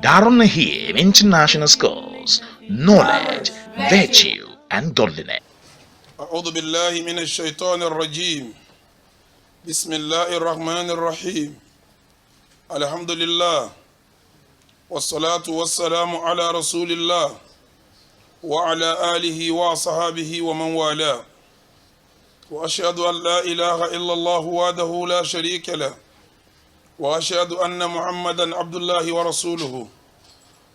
Darunahim International Schools, knowledge, virtue, and godliness. أعوذ بالله من الشيطان الرجيم. بسم الله الرحمن الرحيم. الحمد لله والصلاة والسلام على رسول الله وعلى آله وصحابه ومن والاه، وأشهد أن لا إله إلا الله وحده لا شريك له، وأشهد أن محمدا عبد الله ورسوله.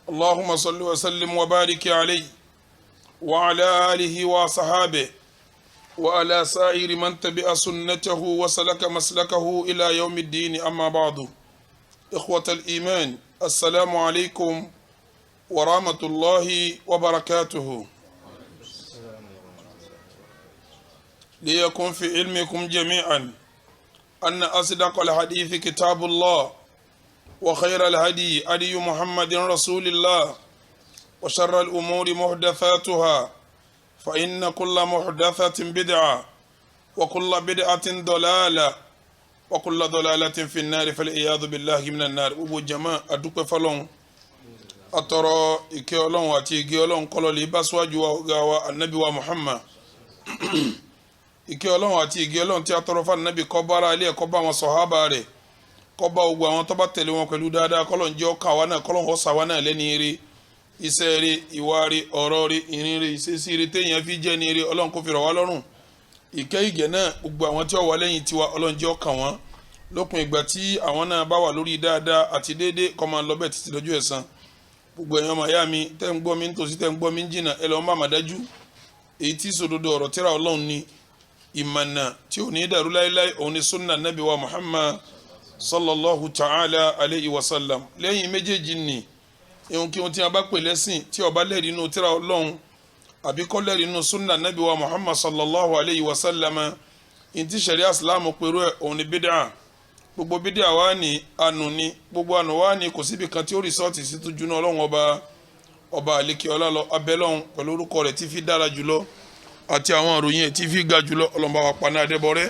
اللهم صل وسلم وبارك عليه وعلى آله وصحابه وعلى سائر من تبع سنته وسلك مسلكه إلى يوم الدين. أما بعد، إخوة الإيمان، السلام عليكم ورحمة الله وبركاته. ليكن في علمكم جميعا أن أصدق الحديث كتاب الله، وخير الهدي هدي محمد رسول الله، وشر الأمور محدثاتها، فإن كل محدثة بدعة، وكل بدعة ضلالة، وكل ضلالة في النار، فالعياذ بالله من النار. أبو جماعة أدوك فلون أترى إكيولون واتيكيولون قالوا لي بسواجوا وغاوا النبي ومحمد ìkẹ́ àti ìgẹ́ Ọlọ́run tí a tọrọ fún Ànábì kó bá ara ilé kó bá wọn sàhábà rẹ̀, kó bá gbogbo àwọn tó bá tẹ̀lé wọn pẹ̀lú dáadáa. kọ́lọ́n jẹ́ ọkà wa náà, kọ́lọ́n ó ṣà wa náà lẹ́ni ire, iṣẹ́ rẹ̀, ìwà rẹ̀, ọ̀rọ̀ rẹ̀, ìrìn rẹ̀, ìṣesí rẹ̀ téèyàn fi jẹ́ ni ire, Ọlọ́run kó fi rọ̀ wá lọ́rùn. ìkẹ́ ìgẹ́ náà gbogbo àwọn tí ó wà lẹ́yìn tiwa, Ọlọ́run jẹ́ ọkà wọn lópin ìgbà tí àwọn náà bá wà lórí dáadáa àti déédéé, kó máa lọ bẹ́ẹ̀ títí lọ́jọ́ ẹ̀san. gbogbo ẹ̀yin ọmọ ìyá mi tẹ́ ń gbọ́ mi nítòsí, tẹ́ ń gbọ́ mi jìnnà, ẹ lọ́ọ́ má má dájú èyí tí sòdodo ọ̀rọ̀ tírà Ọlọ́run ni, ìmọ̀nà tí ò ní dàrú láíláí, òun ni sunna nabi wa Muhammad sallallahu ta'ala alayhi wa sallam. lẹ́yìn méjèèjì ni ihun kí ohun tí a bá pè lẹ́sìn tí ó bá lẹ́rìí inú tírà Ọlọ́run àbí kò lẹ́rìí inú sunna nabi wa Muhammad sallallahu alayhi wa sallam, ìtí sẹ̀ríà Islam pẹ̀lú ẹ̀ òun ni bídà. gbogbo bídà wá ní ànú ni, gbogbo ànú wá ní kò síbi kan tí ó rìsọ́ọ̀tì sí tó juná Ọlọ́run ọba àlékè ọlá lọ, abẹ́lọ́run pẹ̀lú orúkọ rẹ̀ tí fi dára jùlọ àti àwọn ìròyìn tí fi ga jùlọ. Ọlọ́run bá wa pa náà dẹ́bọ rẹ́,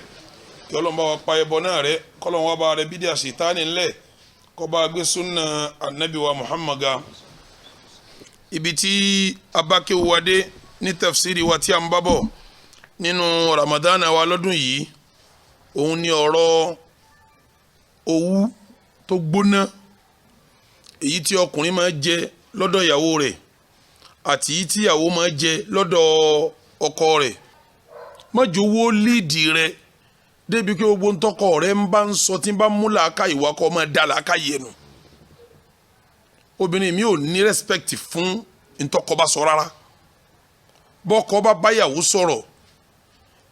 kí Ọlọ́run bá wa pa ẹbọ náà rẹ́, kọ́lọ́run wá bá rẹ bídíà ṣètánì ńlẹ̀, kó bá gbé súnà ànábì wa Muhammad ga. ibi tí abákéwu wa dé ní tafsiri wa tí a ń bá bọ̀ nínú Ramadan wa lọ́dún yìí, òun ni ọ̀rọ̀ owú tó gbóná èyí tí ọkùnrin máa jẹ lọ́dọ̀ ìyàwó rẹ̀ àti èyí tí ìyàwó máa jẹ lọ́dọ̀ ọkọ rẹ̀. mọ́jọ owó líìdì rẹ̀ débi pé gbogbo ntọ́kọ rẹ̀ ń bá ń sọ tí ń bá mú làákà ìwà kọ́ máa dá làákà yẹnu. obìnrin mi ò ní respect fún ntọ́kọ bá sọ rárá. bọ́kọ bá báyàwó sọ̀rọ̀,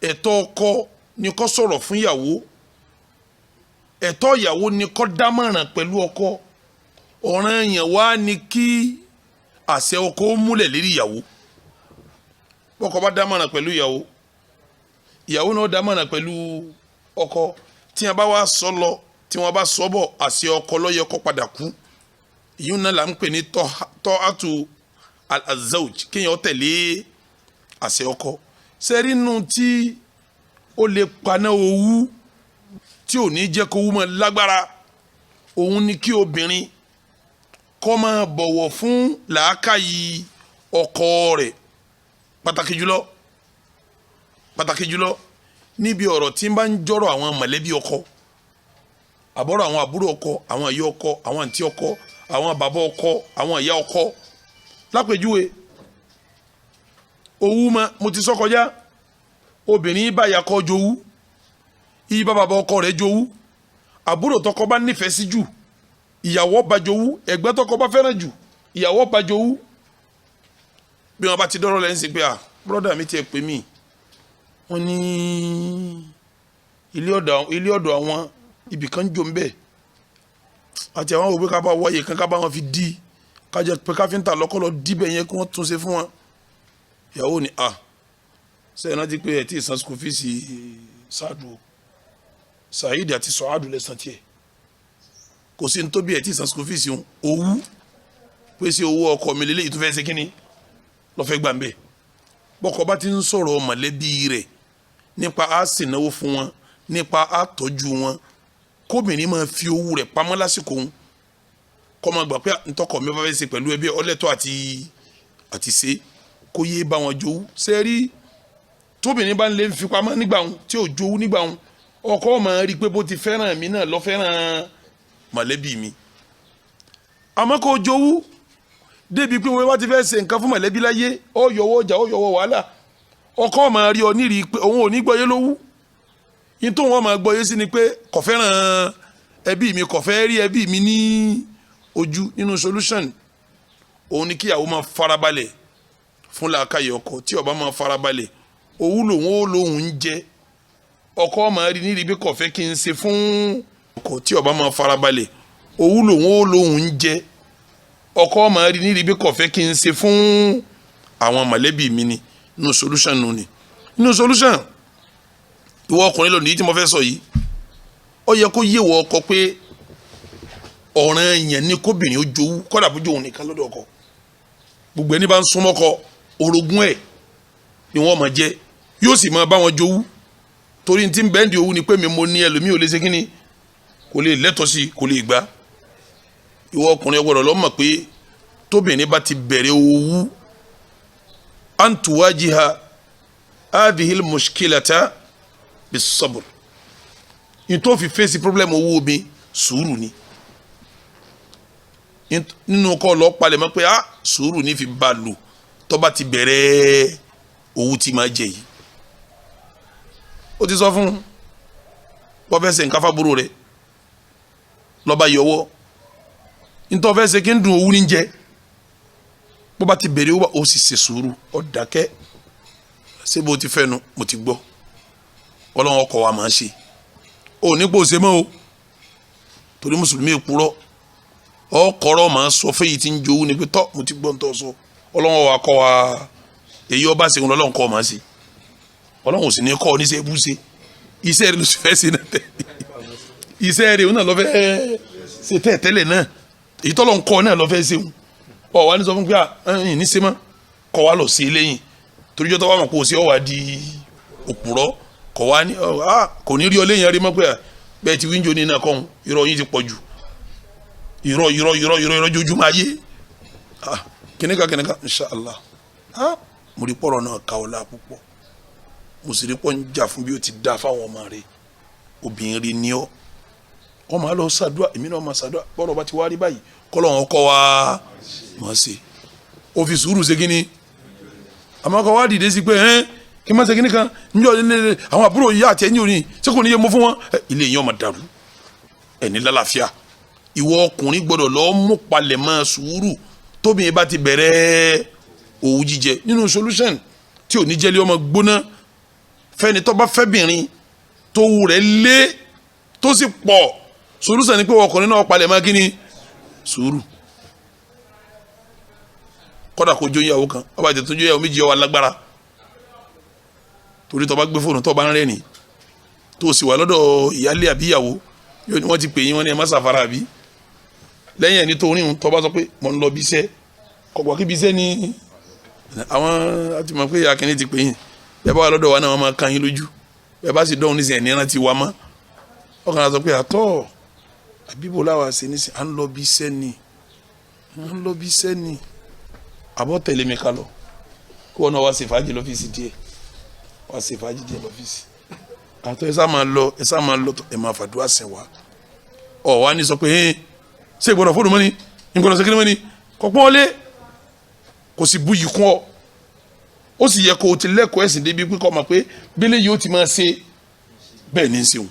ẹ̀tọ́ ọkọ ni kó sọ̀rọ̀ fún ìyàwó, ẹ̀tọ́ ìyàwó ni kó dámọ̀ràn pẹ̀lú ọkọ. ọ̀ràn yẹn wá ni kí àṣẹ ọkọ ó múlẹ̀ lérí ìyàwó. bọ́kọ bá dámọ̀ràn pẹ̀lú ìyàwó, ìyàwó náà dámọ̀ràn pẹ̀lú ọkọ. tí wọ́n bá wá sọ lọ, tí wọ́n bá sọ bọ̀, àṣẹ ọkọ ló yẹ kó padà kú. ìyún náà là ń pè ní tọ́hátù al-zawj, kéèyàn tẹ̀lé àṣẹ ọkọ. sẹ́rí nù tí ó lè paná owú tí ò ní jẹ́ kó wú mọ́ lágbára, òun ni kí obìnrin kó máa bọ̀wọ̀ fún làákàyè ọkọ rẹ̀, pàtàkì jùlọ níbi ọ̀rọ̀ tí ń bá ń jọ̀rọ̀ àwọn mọ̀lẹ́bí ọkọ, àbọ̀rọ̀ àwọn àbúrò ọkọ, àwọn ìyá ọkọ, àwọn àǹtí ọkọ, àwọn bàbá ọkọ, àwọn ìyá ọkọ. lápèjúwe owú mo ti sọ kọjá, obìnrin bá ya kọ jowú, yí bá bàbá ọkọ rẹ̀ jowú, àbúrò tọkọ bá nífẹ̀ẹ́ sí jù ìyàwó bá jowú, ẹ̀gbẹ́ tọkọ bá fẹ́ràn jù ìyàwó bá jowú. bí wọn bá ti dọ́rọ̀ lẹ́yìn sí pé brọ́dà mi tiẹ̀ pè mí, wọ́n ní ilé ọ̀dọ̀ àwọn ibì kan jò ń bẹ̀, àti àwọn òwe ká bá wáyé kan ká bá wọn fi dí, kájọ pé káfíńtà lọ́kọ́lọ́ díbẹ̀ yẹn kí wọ́n tún ṣe fún wọn. ìyàwó ni sẹ́yìn náà ti pé ẹ̀ tí ì san school fees Saadu, Saheed àti Sọ́hádù lẹ́sàn tiẹ̀, kò sí ní tó bí ẹ̀ tí ì san school fees owú pé sí owó ọkọ mi lélẹ́yìí tó fẹ́ ṣe kínní lọ́fẹ́ gbà ń bẹ̀. bọ́kọ bá ti ń sọ̀rọ̀ mọ̀lẹ́bí rẹ̀ nípa á ṣènáwó fún wọn, nípa á tọ́jú wọn, kóbìnrin máa fi owó rẹ̀ pamọ́ lásìkò òun kó máa gbà pé ntọ́kọ̀ mi bá fẹ́ ṣe pẹ̀lú ẹbí ọlẹ́tọ̀ àti ṣe kó yé bá wọn jowú sẹ́rí tóbìnrin bá ń lé fipamọ́ nígbà wọn tí ò jowú nígbà wọn ọkọ máa rí i pé bó ti fẹ́ràn mi náà lọ fẹ́ràn mọ̀lẹ́bí mi àmọ́ kó jowú débi pé wọ́n bá ti fẹ́ ṣe nǹkan fún mọ̀lẹ́bí láyé ó yọwọ́ ọjà ó yọwọ́ wàhálà ọkọ máa rí ọ nírì pé òun ò ní gbọ́yé lówú yín tó wọn máa gbọ́yé sí ni pé kò fẹ́ràn ẹbí mi kò fẹ́ rí ẹbí mi ní ojú nínú solution òun ni kíyàwó máa farabalẹ̀ fún làákàyè ọkọ tí ó bá máa farabalẹ̀ òwú lòun ó lòun ń jẹ ọkọ máa rí nírì pé kò fẹ́ kí n ṣe fún ọkọ tí ó bá máa farabalẹ̀ òwú lòun ó lòun ń jẹ ọkọ máa rí nírì pé kò fẹ́ kí n ṣe fún àwọn mọ̀lẹ́bí mi ni nínú solution nù ni nínú solution ìwọ ọkùnrin lónìí tí mo fẹ́ sọ yìí ó yẹ kó yé wọ ọkọ pé ọ̀ràn yẹn ni kóbìnrin ó jowú kọ́dà bójú òun nìkan lọ́dọ̀ ọkọ gbogbo ẹni bá ń súnmọ́ ọkọ orogún ẹ̀ ni wọ́n máa jẹ́ yóò sì máa bá wọn jowú torí tí ń bẹ́ẹ̀ndì owú ni pé mi mo ní ẹlòmíì ò lè ṣe kínní kò lè lẹ́tọ̀ọ́ sí kò lè gbà ìwọ ọkùnrin ọgbọ́dọ̀ lọ mọ̀ pé tóbìnrin bá ti bẹ̀rẹ̀ owú antuwajiha adihil mushkilata bisabr ìtò fi fèsì problem owó mi sùúrù ni nínú kọ́ lọ palẹ̀ mọ́ pé sùúrù ní fi bá lò tó bá ti bẹ̀rẹ̀ owó tí máa jẹ yìí ó ti sọ fún wọ́n fẹ́ ṣe nǹkan fábúrò rẹ̀ lọ́ba yọwọ́ nítorí fẹ́ ṣe kí n dùn owó ní jẹ bó bá ti bẹ̀rẹ̀ owó ó sì ṣe sùúrù ó dákẹ́ ṣé bó ti fẹ́ nu mo ti gbọ́ ọlọ́run ọkọ̀ wa máa ń ṣe ó ní pò ṣe mọ́ o torí mùsùlùmí èkúrọ́ ọkọ̀rọ̀ máa sọ fẹ́yìí tí ń jowú ni pé tọ́ mo ti gbọ́ ń tọ́ sọ ọlọ́run wa kọ́ wa èyí ọba ṣe ń lọ ọlọ́run kọ́ máa ṣe ọlọ́run ò sì ní kọ́ ọ níṣẹ́ ebú ṣe iṣẹ́ rẹ ló sì fẹ́ ṣe náà tẹ̀ iṣẹ́ rẹ òun náà lọ fẹ́ ṣe tẹ́lẹ̀ náà èyí tọ́lọ́ ń kọ́ náà lọ fẹ́ ṣe ọ wà ní sọ fún pé ẹ̀yìn ní ṣe mọ́ kọ́ wa lọ sí lẹ́yìn torí jọ́tọ́ wà mọ̀ pé o ṣe ọ wà di òpùrọ́ kọ́ wa ní kò ní rí ọ lẹ́yìn rí mọ́ pé bẹ́ẹ̀ ti wíńjọ ní náà kọ́ irọ́ yín ti pọ̀ jù irọ́ jojúmọ́ ayé kìnìkan inshallah mo rí pọ̀rọ̀ náà ká ọ la púpọ̀ mo sì rí pọ̀ ń jà fún bí o ti dá fáwọn ọmọ rẹ obìnrin ní ọ ọmọ àlọ́ ṣàdúrà èmi náà máa ṣàdúrà bọ́rọ̀ bá ti wá rí báyìí kọ́lọ́hún kọ́ wa máa ṣe ó fi sùúrù ṣe kínní àmọ́ kọ́ wá dìde sí pé kí n má ṣe kínní kan níjọ́ àwọn àbúrò yìí àti ẹ̀yìn òní ṣé kò ní yẹ mo fún wọn ilé yẹn ọmọ dàrú ẹni lálàáfíà ìwọ ọkùnrin gbọ́dọ̀ lọ mú palẹ̀ mọ́ sùúrù tóbi yẹn bá ti bẹ̀rẹ̀ òwú jíjẹ nínú solution tí ò ní jẹ́lé ọmọ gbóná fẹ́ni tó bá fẹ́bìnrin tó wù rẹ̀ lé tó sì pọ̀ solution ni pé ọkùnrin náà palẹ̀ mọ́ kíni sùúrù kọ́dà kó jó ìyàwó kan ọba àti tó jó ìyàwó méjì ọwọ́ alágbára torí tó bá gbé fóònù tó bá ń rẹ́ni tó sì wà lọ́dọ̀ ìyálé àbí ìyàwó wọ́n ti pè yín wọ́n ní ẹ má ṣàfara àbí lẹ́yìn ẹni tó rìn tó bá sọ pé mo ń lọ bí iṣẹ́ kọ̀gbọ́n kí bí iṣẹ́ ni àwọn àti mọ̀ pé akíní ti pè yín bẹ́ẹ̀ bá wà lọ́dọ̀ wa náà wọ́n máa kan yín lójú bẹ́ẹ̀ bá sì dọ́hùn nísìnyẹn ní ẹran ti wá mọ́ ọkàn àti sọ pé àtọ́ àbíbò láwa ṣe nísìnyẹn à ń lọ bí iṣẹ́ ni àbọ̀ tẹ̀lé mi ká lọ kí wọ́n náà wá ṣe fàájì lọ́fíìsì díẹ̀ lọ́fíìsì àtọ́ ẹ sá máa lọ ẹ máa fàdúrà sẹ̀ wá ọ̀ wá ní sọ pé ṣé ìgbọ́dọ̀ fóònù mọ́ni ìgbọ́dọ̀ ṣe kí ni mọ́ni kò pọ́n lé kò sì buyì kún ọ ó sì yẹ kó o ti lẹ́kọ̀ọ́ ẹ̀sìn débi pé kọ́ ọ mọ̀ pé bílẹ̀ yìí ó ti máa ṣe bẹ́ẹ̀ ní í ṣeun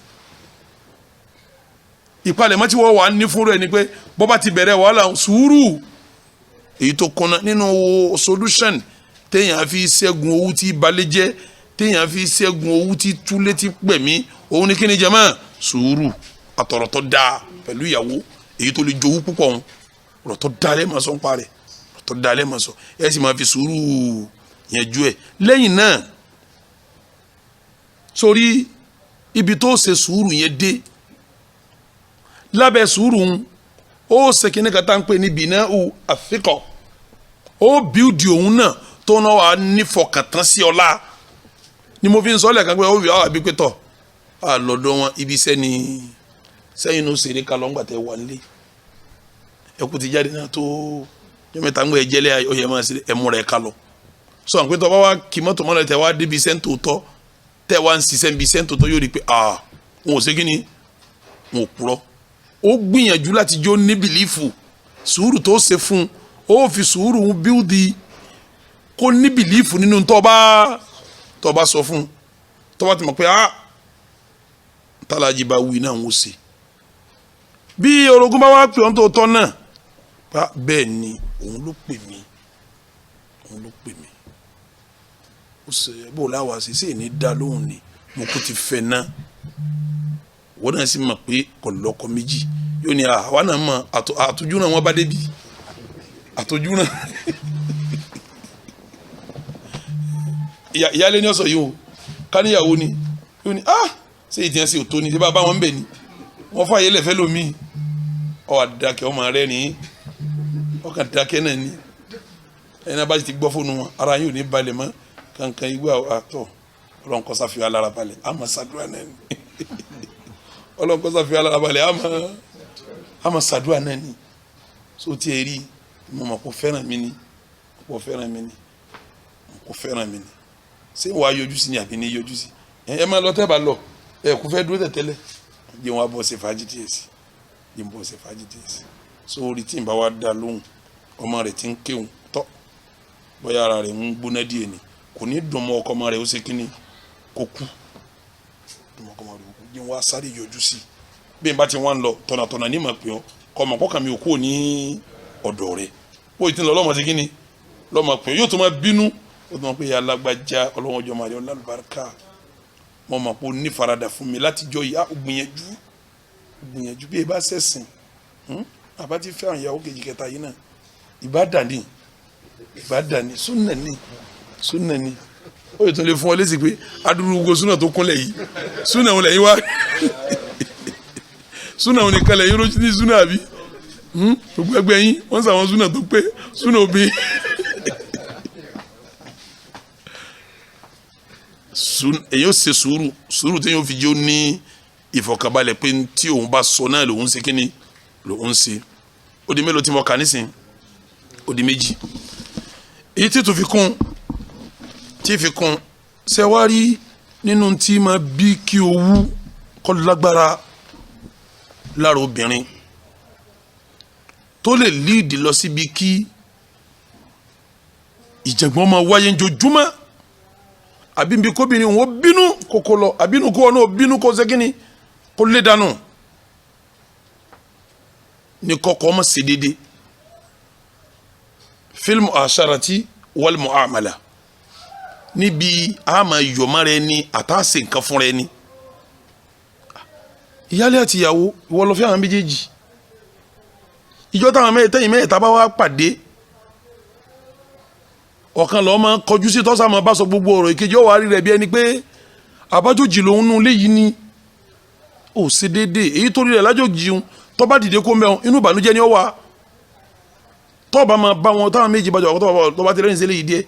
ìpalẹ̀mọ́ tí wọ́n wà ní fúnra ẹ̀ ni pé bọ́ bá ti bẹ̀rẹ̀ wàhálà sùúrù èyí tó kọ́nà nínú solution téèyàn fi ṣẹ́gun owó tí balẹ̀ jẹ́ téèyàn fi ṣẹ́gun owó tí túlé tí pẹ̀mí òun ni kí ni jẹ́mọ́ sùúrù àtọ̀rọ̀ tó dáa pẹ̀lú ìyàwó èyí tó lè jowú púpọ̀ òun ọ̀rọ̀ tó dáa lẹ́ẹ̀ máa sọ ń parẹ́ ọ̀rọ̀ tó dáa lẹ́ẹ̀ máa sọ ẹ sì máa fi sùúrù yẹn ju ẹ̀ lẹ́yìn náà sórí ibi tó ṣe sùúrù yẹn dé lábẹ́ sùúrù ó ṣe kíní kan tá ń pè ní bìnnáù àfikọ̀ ó bíúdì òun náà tó náà wà nífọkàntán sí ọlá ni mo fi ń sọ lẹ́ẹ̀kan pé ó rí àwọn àbí pé tọ̀ lọ́dọ̀ wọn ibi iṣẹ́ ni sẹ́yìn ló ṣeré kalọ́ ńgbà tẹ́ wà nílé ẹ ẹkú ti jáde náà tó yọmẹta ń gbé ẹjẹlẹ ọyẹ máa ṣe ẹmú rẹ ká lọ sọ àwọn pé tọ́ bá wá kí mọ́tò mọ́lẹ̀ tẹ wá débi sẹ́ńtò tọ́ tẹ wá ń ṣiṣẹ́ bí sẹ́ńtò tọ́ yóò rí i pé wọn ò ṣe kí ni wọn ò purọ́ ó gbìyànjú láti jó ní bìlífù sùúrù tó ṣe fún ó fi sùúrù ń bíúdi kó ní bìlífù nínú tọ́ bá sọ fún tọ́ bá ti mọ̀ pé tálájì bá wí náà ń ṣe bí orogún bá wá pè ọ́n tó tọ́ náà bẹ́ẹ̀ ni òun ló pè mí ó ṣe bó láwa ṣe ṣe ní dá lóhùn ni mo kò ti fẹ́ náà wọ́n náà sì mọ̀ pé kò lọ́kọ méjì yóò ní àwa náà mọ̀ àtọ́jú náà wọ́n bá débi àtọ́jú náà ìyáálé ní ọ̀sọ̀ yìí o káníyàwó ni yóò ní ṣé ìdíyàn sí òtó ni ṣé bá bá wọn bẹ̀ ni wọ́n fààyè lẹ̀fẹ́ lómi àdàkẹ́ ọmọ rẹ ní ọkàn dàkẹ́ náà ni ẹni bá ti gbọ́ fóònù wọn ara yóò ní balẹ̀ mọ́ kankan igbó àtọ̀ ọlọ́nkọ́ sáfì alára balẹ̀ àmọ́ sàdúrà náà ni ọlọ́nkọ́ sáfì alára balẹ̀ àmọ́ sàdúrà náà ni so tí ẹ rí mo mọ̀ kó fẹ́ràn mi ni ṣé wàá yọjú sí ni àbí ní yọjú sí ẹ máa lọ tẹ́ bá lọ ẹ kò fẹ́ dúró tẹ̀tẹ́lẹ̀ jẹ́ wọn bọ́ ṣe fàájì díẹ̀ sí so orí tí n bá wa dá lóhùn ọmọ rẹ̀ ti ń kéwòn tọ́ bóyá ara rẹ̀ ń gbóná díẹ̀ ni kò ní dùn mọ́ ọkọ ọmọ rẹ̀ ó ṣe kínní kó kú dùn mọ́ ọkọ ọmọ rẹ̀ ó kú jẹ́ wọn sáré yọjú sí bí n bá ti wọ́n lọ tọ̀nàtọ̀nà ní màá pè ọ́ kọ́ ọmọ kọ́kàn mi ò kúrò ní ọ̀dọ̀ rẹ̀ ó ti ń lọ lọ́mọ sí kínní lọ́mọ pè ọ́ yóò tó máa bínú ó tó máa pè é alágbájá ọlọ́wọ́n ọjọ́ màrí ọlálùbáríkà mo mọ̀ pé ó ní faradà fún mi láti jọ ìyá gbìyànjú bí ẹ bá ṣẹ̀sìn àbá ti fẹ́ àwọn ìyàwó kejì kẹta yìí náà ìbádàní súnà ni ó yẹ tó lè fún ọ lésì pé adúrú gbogbo súnà tó kúnlẹ̀ yìí súnà wọn lẹ́yìn wá súnà wọn nìkan lẹ́yìn lójú ní súnà àbí gbogbo ẹgbẹ́ yín wọ́n sàwọn súnà tó pé súnà òbí èyí ó ṣe sùúrù tí yóò fi jẹ́ ó ní ìfọ̀kànbalẹ̀ pé tí òun bá sọ náà lòun ṣe kíni lòun ṣe ó di mélòó tí mo kà nísìn ó di méjì èyí tí tó fi kún ṣe wá rí nínú tí máa bí kí owú kọ́ lágbára lára obìnrin tó lè líìdì lọ síbi kí ìjàngbọ̀n máa wáyé njojúmọ́ àbí nbí kóbìnrin òun bínú kókó lọ àbínú kó ọ̀nà bínú kó ṣe kíni kó lé dànù ní kọ́kọ́ ọmọ ṣe dédé fílmù àṣàràtì wal mu'amala níbi àmà yọ̀mọ́ rẹ ní àtàṣe nǹkan fún rẹ ní ìyálé àti ìyàwó ìwọ lọ fẹ́ àwọn méjèèjì ìjọ táwọn mẹ́ta bá wá pàdé ọ̀kan lọ́ọ́ máa kọjú sí tọ́sà máa bá sọ gbogbo ọ̀rọ̀ ìkejì ọ̀wá rí rẹ̀ bí ẹni pé àbájòjì lòun nù léyìí ni ó ṣe déédéé èyí tó rí rẹ̀ lájòjì ń tó bá dìde kó mẹ́wọ̀n inú ìbànújẹ́ ni ó wà tó bá máa bá wọn táwọn méjì bá jọ tó bá ti rẹ́ni sí eléyìí díẹ̀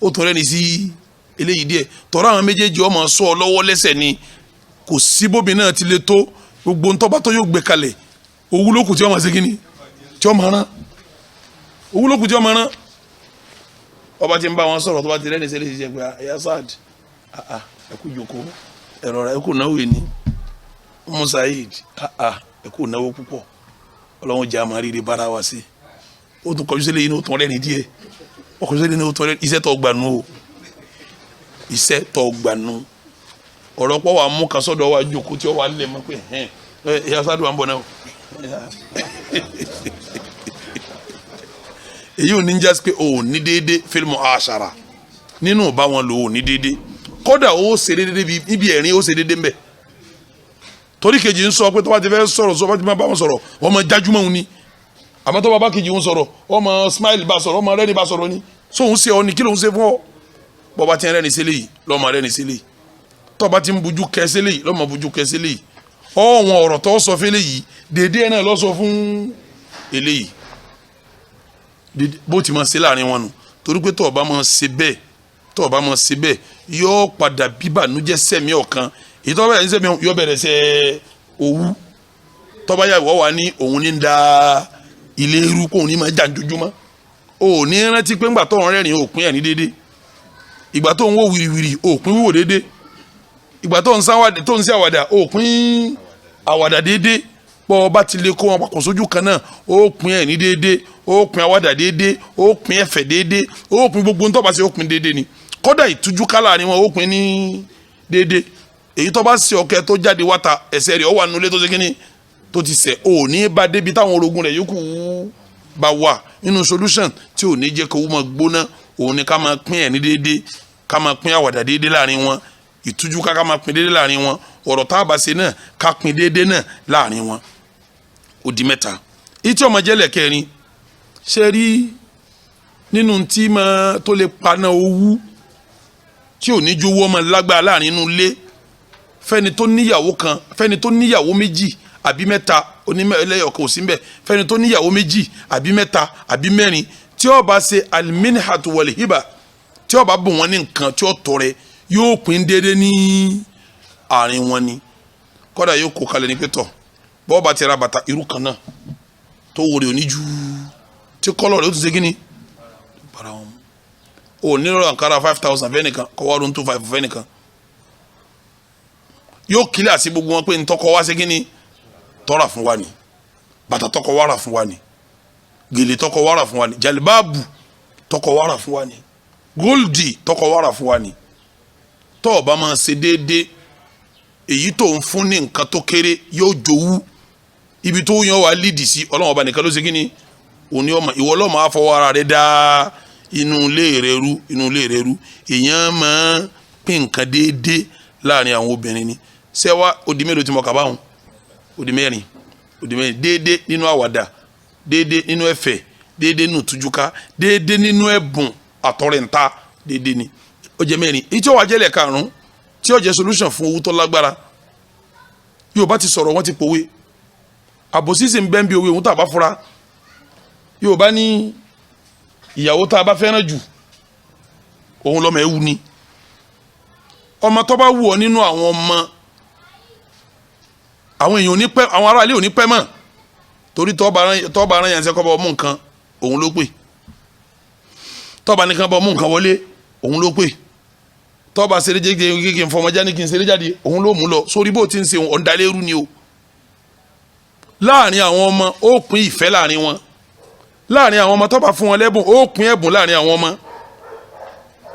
ó tún rẹ́ni sí eléyìí díẹ̀ tọ́ra àwọn méjèèjì ọmọ sọ ọ lọ́wọ́ lẹ́sẹ̀ ni kò sí bóbi náà ti le tó gbogbo ntọ́ bá tó yóò gbé kalẹ̀ owó lókùn tí wọ́n máa ṣe kíni tí wọ́n máa rán owó lókùn tí wọ́n máa rán ọba tí ń bá wọn sọ̀rọ̀ tó bá ti rẹ́ni sẹ́lẹ̀ ṣiṣẹ́ pé ẹ̀yà sáàd ẹ̀kú jòkó ẹ̀rọ rẹ̀ ẹ̀kú náwó ni musaid ẹ̀kú náwó púpọ̀ ọlọ́run jẹ́ àmọ́ rírì bára wa sí ó tún kọjú sílẹ̀ yìí ní ó tún rẹ́ni díẹ̀ ó kọjú sílẹ̀ ní ó tún rẹ́ni iṣẹ́ tó gbanú ọ̀rọ̀ pọ̀ wà mú kasọ́dọ̀ wa jòkó tí ó wà lẹ̀ mọ́ pé ẹ̀yà sáàd wà ń bọ̀ náà èyí ò ní jásí pé o ní déédé fílmù àṣàrà nínú bá wọn lò ó ní déédé kódà ó ṣe déédé níbi ẹ̀rín ó ṣe déédé mbẹ torí kejì ń sọ pé tó bá ti fẹ́ sọ̀rọ̀ sọ bá ti máa bá wọn sọ̀rọ̀ ọmọ jájúmọ́ òun ni àmọ́ tó bá bá kejì ń sọ̀rọ̀ ọmọ smile bá sọ̀rọ̀ ọmọ rẹ́ni bá sọ̀rọ̀ ni sóhun ṣe ọ ní kí lóhun ṣe fún ọ bọ́ bá ti rẹ́ni sílẹ̀ yìí lọ́mọ rẹ́ni sílẹ̀ yìí tó bá ti ń bujú kẹ́ sílẹ̀ yìí lọ́mọ bujú kẹ́ sílẹ̀ yìí ọ̀wọ́n ọ̀rọ̀ tó sọ fẹ́lẹ̀ yìí déédé ẹ̀ náà lọ́ sọ fún eléyìí bó ti máa ṣe láàrin wọn nù torí pé tó bá máa ṣe bẹ́ẹ̀ yóò padà bíbànújẹ́ sẹ́mi ọ̀kan èyí tó bá yẹ sẹ́mi yóò bẹ̀rẹ̀ sẹ́ owú tó bá yà wọ́ wà ní òun ní da ilé irú kò ní máa jà jojúmọ́ ò ní rántí pé ńgbà tó ń rẹ́rìn òpin ẹ̀ ní déédé ìgbà tó ń wò wìrìwìrì òpin wíwò déédé ìgbà tó ń sí àwàdà òpin àwàdà déédé bọ́ ọba ti lè kó wọn papọ̀ sójú kan náà ó pin ẹ̀ ní déédé ó pin àwàdà déédé ó pin ẹ̀fẹ̀ déédé ó pin gbogbo ntọ́ bá ṣe ó pin déédé ni kódà ìtújú kálá ni wọn ó pin ní déédé èyí tó bá ṣe ọkẹ tó jáde wáta ẹsẹ̀ rẹ̀ ó wà nulẹ̀ tó ṣe kínní tó ti ṣẹ̀ ò ní bá débi táwọn orogún rẹ̀ yòókù bá wà nínú solution tí ò ní jẹ́ kó máa gbóná òun ni ká máa pin ẹ̀ ní déédé ká máa pin àwàdà déédé láàrin wọn ìtújú ká máa pin déédé láàrin wọn ọ̀rọ̀ tá a bá ṣe náà ká pin déédé náà láàrin wọn ó di mẹ́ta ìtí ọmọ jẹ́lẹ̀ kẹrin ṣe rí nínú tí máa tó lè paná owú tí ò ní jówó ọmọ lágbára láàrin inú ilé fẹ́ni tó níyàwó kan fẹ́ni tó níyàwó méjì àbí mẹ́ta onímọ̀ẹ́lẹ́yọ̀kọ̀ sí mbẹ́ fẹ́ni tó níyàwó méjì àbí mẹ́ta àbí mẹ́rin tí ó bá ṣe alminhatu wal hiba tí ó bá bùn wọn ní nǹkan tí ó tọrẹ yóò pín déédéé ní àárín wọn ni kódà yóò kó kalẹ̀ ní pẹ́tọ̀ bọ́ọ̀ bá ti ra bàtà irú kan náà tó wòrè oníjú tí kọ́lọ̀ rẹ̀ ó ti ṣe kíni para wọn o nílò àǹkárá 5,000 fẹ́nìkan kọ́wọ́ ọdún 2,500 fẹ́nìkan yóò kílẹ̀ àti gbogbo wọn pé ntọ́kọ wá ṣe kíni tọ́ra fún wa ni bàtà tọkọ wá rà fún wa ni gèlè tọkọ wá rà fún wa ni jàlibáàbù tọkọ wá rà fún wa ni góòlì tọkọ wá rà fún wa ni tọ́ ọ bá máa ṣe déédéé èyí tó ń fún ní nǹkan tó kéré yóò jowú ibi tó yan wà lídìí sí ọlọ́run ọba nìkan ló ṣe kí ni òní ọmọ ìwọ ọlọ́mọ àfọwọ́ ara rẹ dá inú ilé rẹ rú èèyàn máa pín nǹkan déédéé láàrin àwọn obìnrin ni sẹ́wà odi mélòó tí mo kà báwọn odi mẹ́rin déédéé nínú àwàdà déédéé nínú ẹ̀fẹ̀ déédéé nínú tújúká déédéé nínú ẹ̀bùn àtọ̀rẹ̀ǹta déédéé ni ó jẹ́ mẹ́rin ìjọ wa jẹ́lẹ̀ karùn-ún tí ó jẹ́ solution fún owó tó lágbára Yorùbá ti sọ̀rọ̀ wọ́n ti pòwe àbòsí sì ń bẹ́ ń bí owó ìhun tá a bá fura Yorùbá ní ìyàwó tá a bá fẹ́ràn jù òun lọ́mọ ẹ̀wù ni ọmọ tó bá wù ọ́ nínú àwọn ọmọ àwọn èèyàn ò ní pẹ́ àwọn aráàlú ò ní pẹ́ mọ́ torí tọ́ba ara yẹn ṣe kọ́ bá ọmú nǹkan òun ló pè tọ́ba nìkan bá ọmú nǹkan wọlé òun ló pè tọ́ba ṣeré jẹ́ kí n fọmọjá ní kí n ṣeré jáde òun ló mú lọ sórí bó ti ń ṣe ọ̀ndàlérú ni o láàrin àwọn ọmọ ó pín ìfẹ́ láàrin wọn láàrin àwọn ọmọ tọ́ba fún wọn lẹ́bùn ó pín ẹ̀bùn láàrin àwọn ọmọ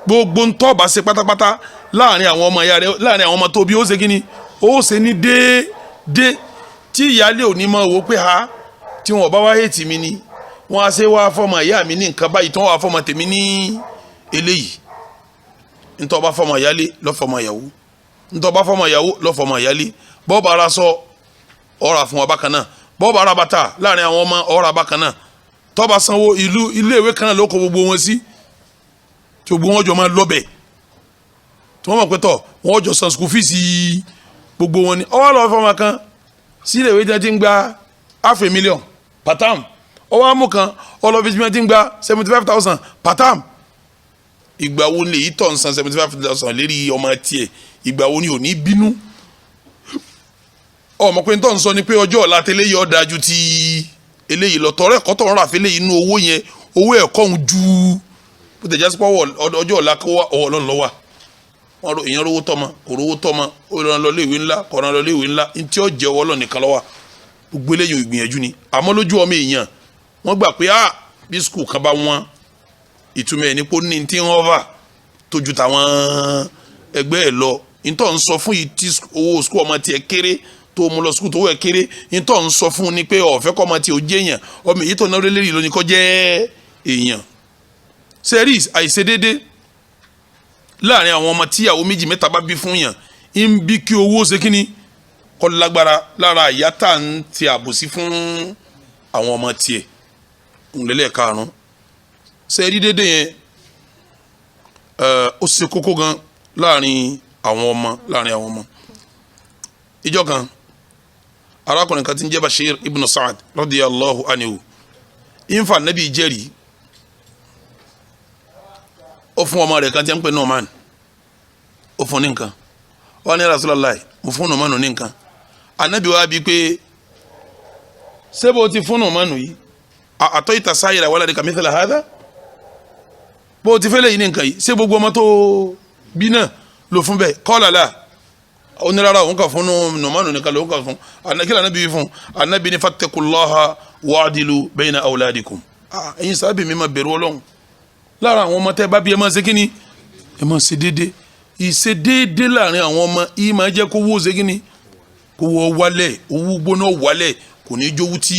gbogbo ń tọ́ba ṣe pátápátá láàrin àwọn ọmọ ìyá rẹ láàrin àwọn ọmọ tó bí ó ṣe kí ni ó ṣe ní déédéé tí ìyáálé ò ní mọ owó pé ha tí wọn bá wá hẹ́ẹ̀tì mi ni wọn á ṣe wá fọmọ ìyá mi ní nǹkan báyìí tí wọn wá fọmọ tèmi ní eléyìí ntọ́ bá fọmọ ìyálé lọ́ fọmọ ìyàwó ntọ́ bá fọmọ ìyàwó lọ́ fọmọ ìyálé bọ́ọ̀bù ara sọ ọ̀rà fún wa bákan náà bọ́ọ̀bù ara bàtà láàrin àwọn ọmọ ọ̀rà bákan náà tọ́ba sanwó iléèwé kan náà ló kó gbogbo wọn sí tí gbogbo wọn jọ máa lọ́bẹ̀ tí wọ́n mọ̀ pé tọ̀ wọ́n jọ san school fees gbogbo wọn ni ọwọ́ lọ́wọ́ fọmọ kan sí iléèwé tí wọ́n ti ń gba $500,000 per term ọwọ́ amú kan ọlọ́fíìsì tí wọ́n ti ń gba $75,000 per term ìgbà wo ni èyí tọ̀ ń san 75,000 lérí ọmọ tiẹ̀ ìgbà wo ni ò ní bínú ọmọ pé tó ń sọ ni pé ọjọ́ ọ̀la tẹ́lẹ̀ yìí ọ̀dà ju ti eléyìí lọ tọrọ ẹ̀kọ́ tó ń rà fẹ́lẹ̀ yìí nínú owó yẹn owó ẹ̀kọ́ ń ju bó tẹ̀ jásí pọ̀ ọjọ́ ọ̀la kó wá ọwọ́ ọlọ́run lọ́wọ́ wọn èèyàn rówó tọ́mọ kò rówó tọ́mọ ó rán lọ léèwé ńlá kò rán lọ léèwé ńlá ntí ó jẹ́ ọwọ́ ọlọ́run nìkan lọ́wọ́ gbogbo eléyìí ìgbìyànjú ni àmọ́ lójú ọmọ èèyàn wọ́n gbà pé bí skul kan bá wọn ìtumọ̀ ẹ̀ ní pé ó ní tí wọ́n fà tójú táwọn ẹgbẹ́ ẹ̀ lọ ìtọ́ ń sọ fún yìí tí owó skul ọmọ tiẹ̀ kéré tó mú lọ skul tó wẹ̀ kéré ìtọ́ ń sọ fún ni pé ọ̀fẹ́ kọ́ ọmọ tiẹ̀ ò jẹ́ èèyàn ọmọ èyí tó náà lélẹ́rìí lónìí kọ́ jẹ́ èèyàn. series àìṣedédé láàrin àwọn ọmọ tíyàwó méjì mẹ́ta bá bí fún yàn ń bí kí owó ṣe kíni kọ́ lágbára lára ìyá tá à ń ti àbòsí fún àwọn ọmọ tiẹ̀ ńlẹ́lẹ̀ karùn-ún sẹ́ẹ̀rí dédé yẹn ó ṣe kókó gan láàrin àwọn ọmọ ìjọ kan arákùnrin kan tí ń jẹ́ Bashir ibn Sa'ad radiyallahu anhu ìnfà nàbí jẹ́rìí ó fún ọmọ rẹ̀ kan tí ń pè Nu'man ó fún ní nǹkan ó ní Rasulullah mo fún Nu'man ní nǹkan anabi wa bí pé ṣé bó ti fún Nu'man yìí a'tayta sa'ira waladika mithla hadha bó ti fẹ́lẹ̀ yìí ní nǹkan yìí ṣé gbogbo ọmọ tó bí náà ló fún bẹ́ẹ̀ qala la onírara òun kà fún Nu'manu nìkan ló ń kà fún kílà anábì yìí fún anábì ní fattaqullaha wa'dilu bayna awladikum ẹ̀yin sábì mi máa bẹ̀rù Ọlọ́run lára àwọn ọmọ tẹ́ bá bí ẹ máa ṣe kíni ẹ máa ṣe déédéé ìṣe déédéé láàrin àwọn ọmọ yìí máa jẹ́ kó wó ṣe kíni kó wọ́ wálẹ̀ owó gbóná wálẹ̀ kò ní jówú tí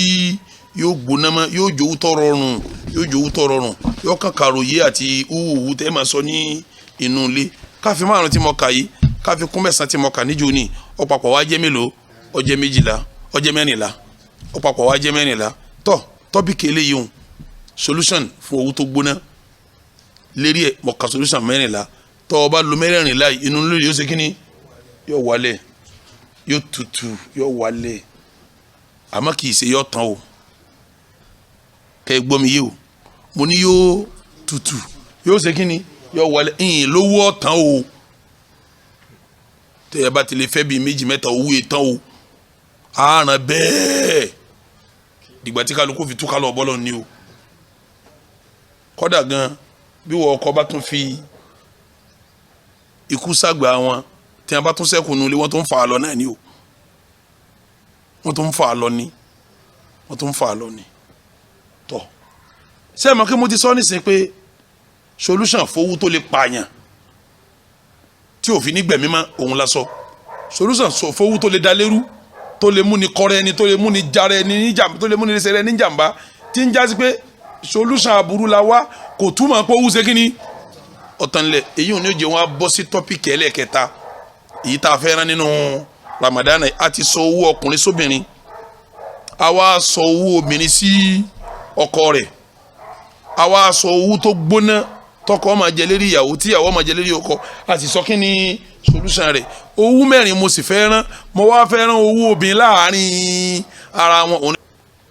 yóò gbóná mọ́ yóò jówú tó rọrùn yóò kàn kàròyé àti húhùhù tẹ́ máa sọ ní inú ilé káfí márùn tí mo kà yìí káfí kún mẹ́sàn tí mo kà níjó ní ọ̀pàpọ̀ wá jẹ́ mélòó ó jẹ́ 12 ó jẹ́ 14 ọ̀pàpọ̀ wá jẹ́ 14 tọ́pìkì eléyìí hùn solution fún owó tó gbóná lérí ẹ̀ mo kà solution 14 tọ́ ọ bá lo 14 inú lórí yóò ṣe kíni yóò wálẹ̀ yóò tutù yóò wálẹ̀ àmọ́ kì í ṣe yóò tán o kẹ́ ẹ gbọ́ mi yé o mo ní yóò tutù yóò ṣe kíni yóò wálẹ̀ ìyìn lówó ọ̀tán o tẹ́ ẹ bá ti lè fẹ́ bíi 2 mẹ́ta owó ìtàn o àrùn bẹ́ẹ̀ dìgbà tí kálukú fi túká lọ bọ́lọ̀ ni o kọ́dà gan bí wọ́n ọkọ bá tún fi ikú sàgbà wọn tí wọ́n bá tún sẹ́kù nulẹ̀ wọ́n tún fà á lọ náà ni o wọ́n tún fà á lọ ni tọ́ ṣé ẹ mọ̀ kí mo ti sọ nísìnyí pé solution fowó tó lè pààyàn tí òfin ní gbẹ̀mí mọ́ òun la sọ solution fowó tó lè da lérú tó lè mú ni kọrẹ ẹni tó lè mú ni jara ẹni níjàmbá tó lè mú ni sẹrẹ níjàmbá tí ń jásí pé solution aburú la wá kò túmọ̀ pé owó ṣe kí ni ọ̀tànlẹ̀ èyí ò ní jẹ́ wọn á bọ́ sí tọ́pìkì ẹlẹ́ẹ̀kẹta èyí tá a fẹ́ rán nínú Ramadan a ti sọ owó ọkùnrin sóbìnrin a wá sọ owó obìnrin sí ọkọ rẹ̀ a wá sọ owó tó gbóná tọkọ máa jẹ lérí ìyàwó tí ìyàwó máa jẹ lérí ọkọ a sì sọ kí ni solution rẹ̀ owó 4 mo sì fẹ́ rán mo wá fẹ́ rán owó obìnrin láàárín ara wọn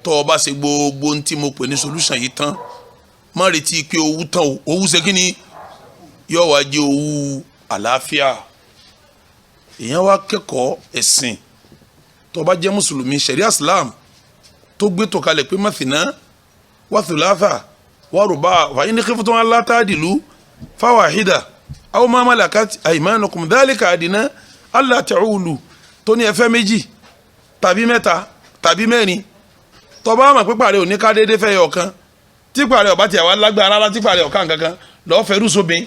tọ́ ọ bá ṣe gbogbo ohun tí mo pè ní solution yìí tán má retí pé owó tán o owó ṣe kí ni yóò wá jẹ́ owó àlàáfíà èèyàn wá kẹ́kọ̀ọ́ ẹ̀sìn tó bá jẹ́ mùsùlùmí sharia islam tó gbé tó kalẹ̀ pé mathna wa thulatha wa ruba fa in khiftum alla ta'dilu fawahida aw ma malakat aymanukum dhalika adna alla ta'ulu tó ní ẹ fẹ́ méjì tàbí mẹ́ta tàbí mẹ́rin tó bá mọ̀ pé pàrẹ òní ká déédéé fẹ́ yọ kan tí pàrẹ ọba tí àwa lágbára rárá tí pàrẹ ọ̀kan kankan lọ́ọ́ fẹ́ rúṣobìn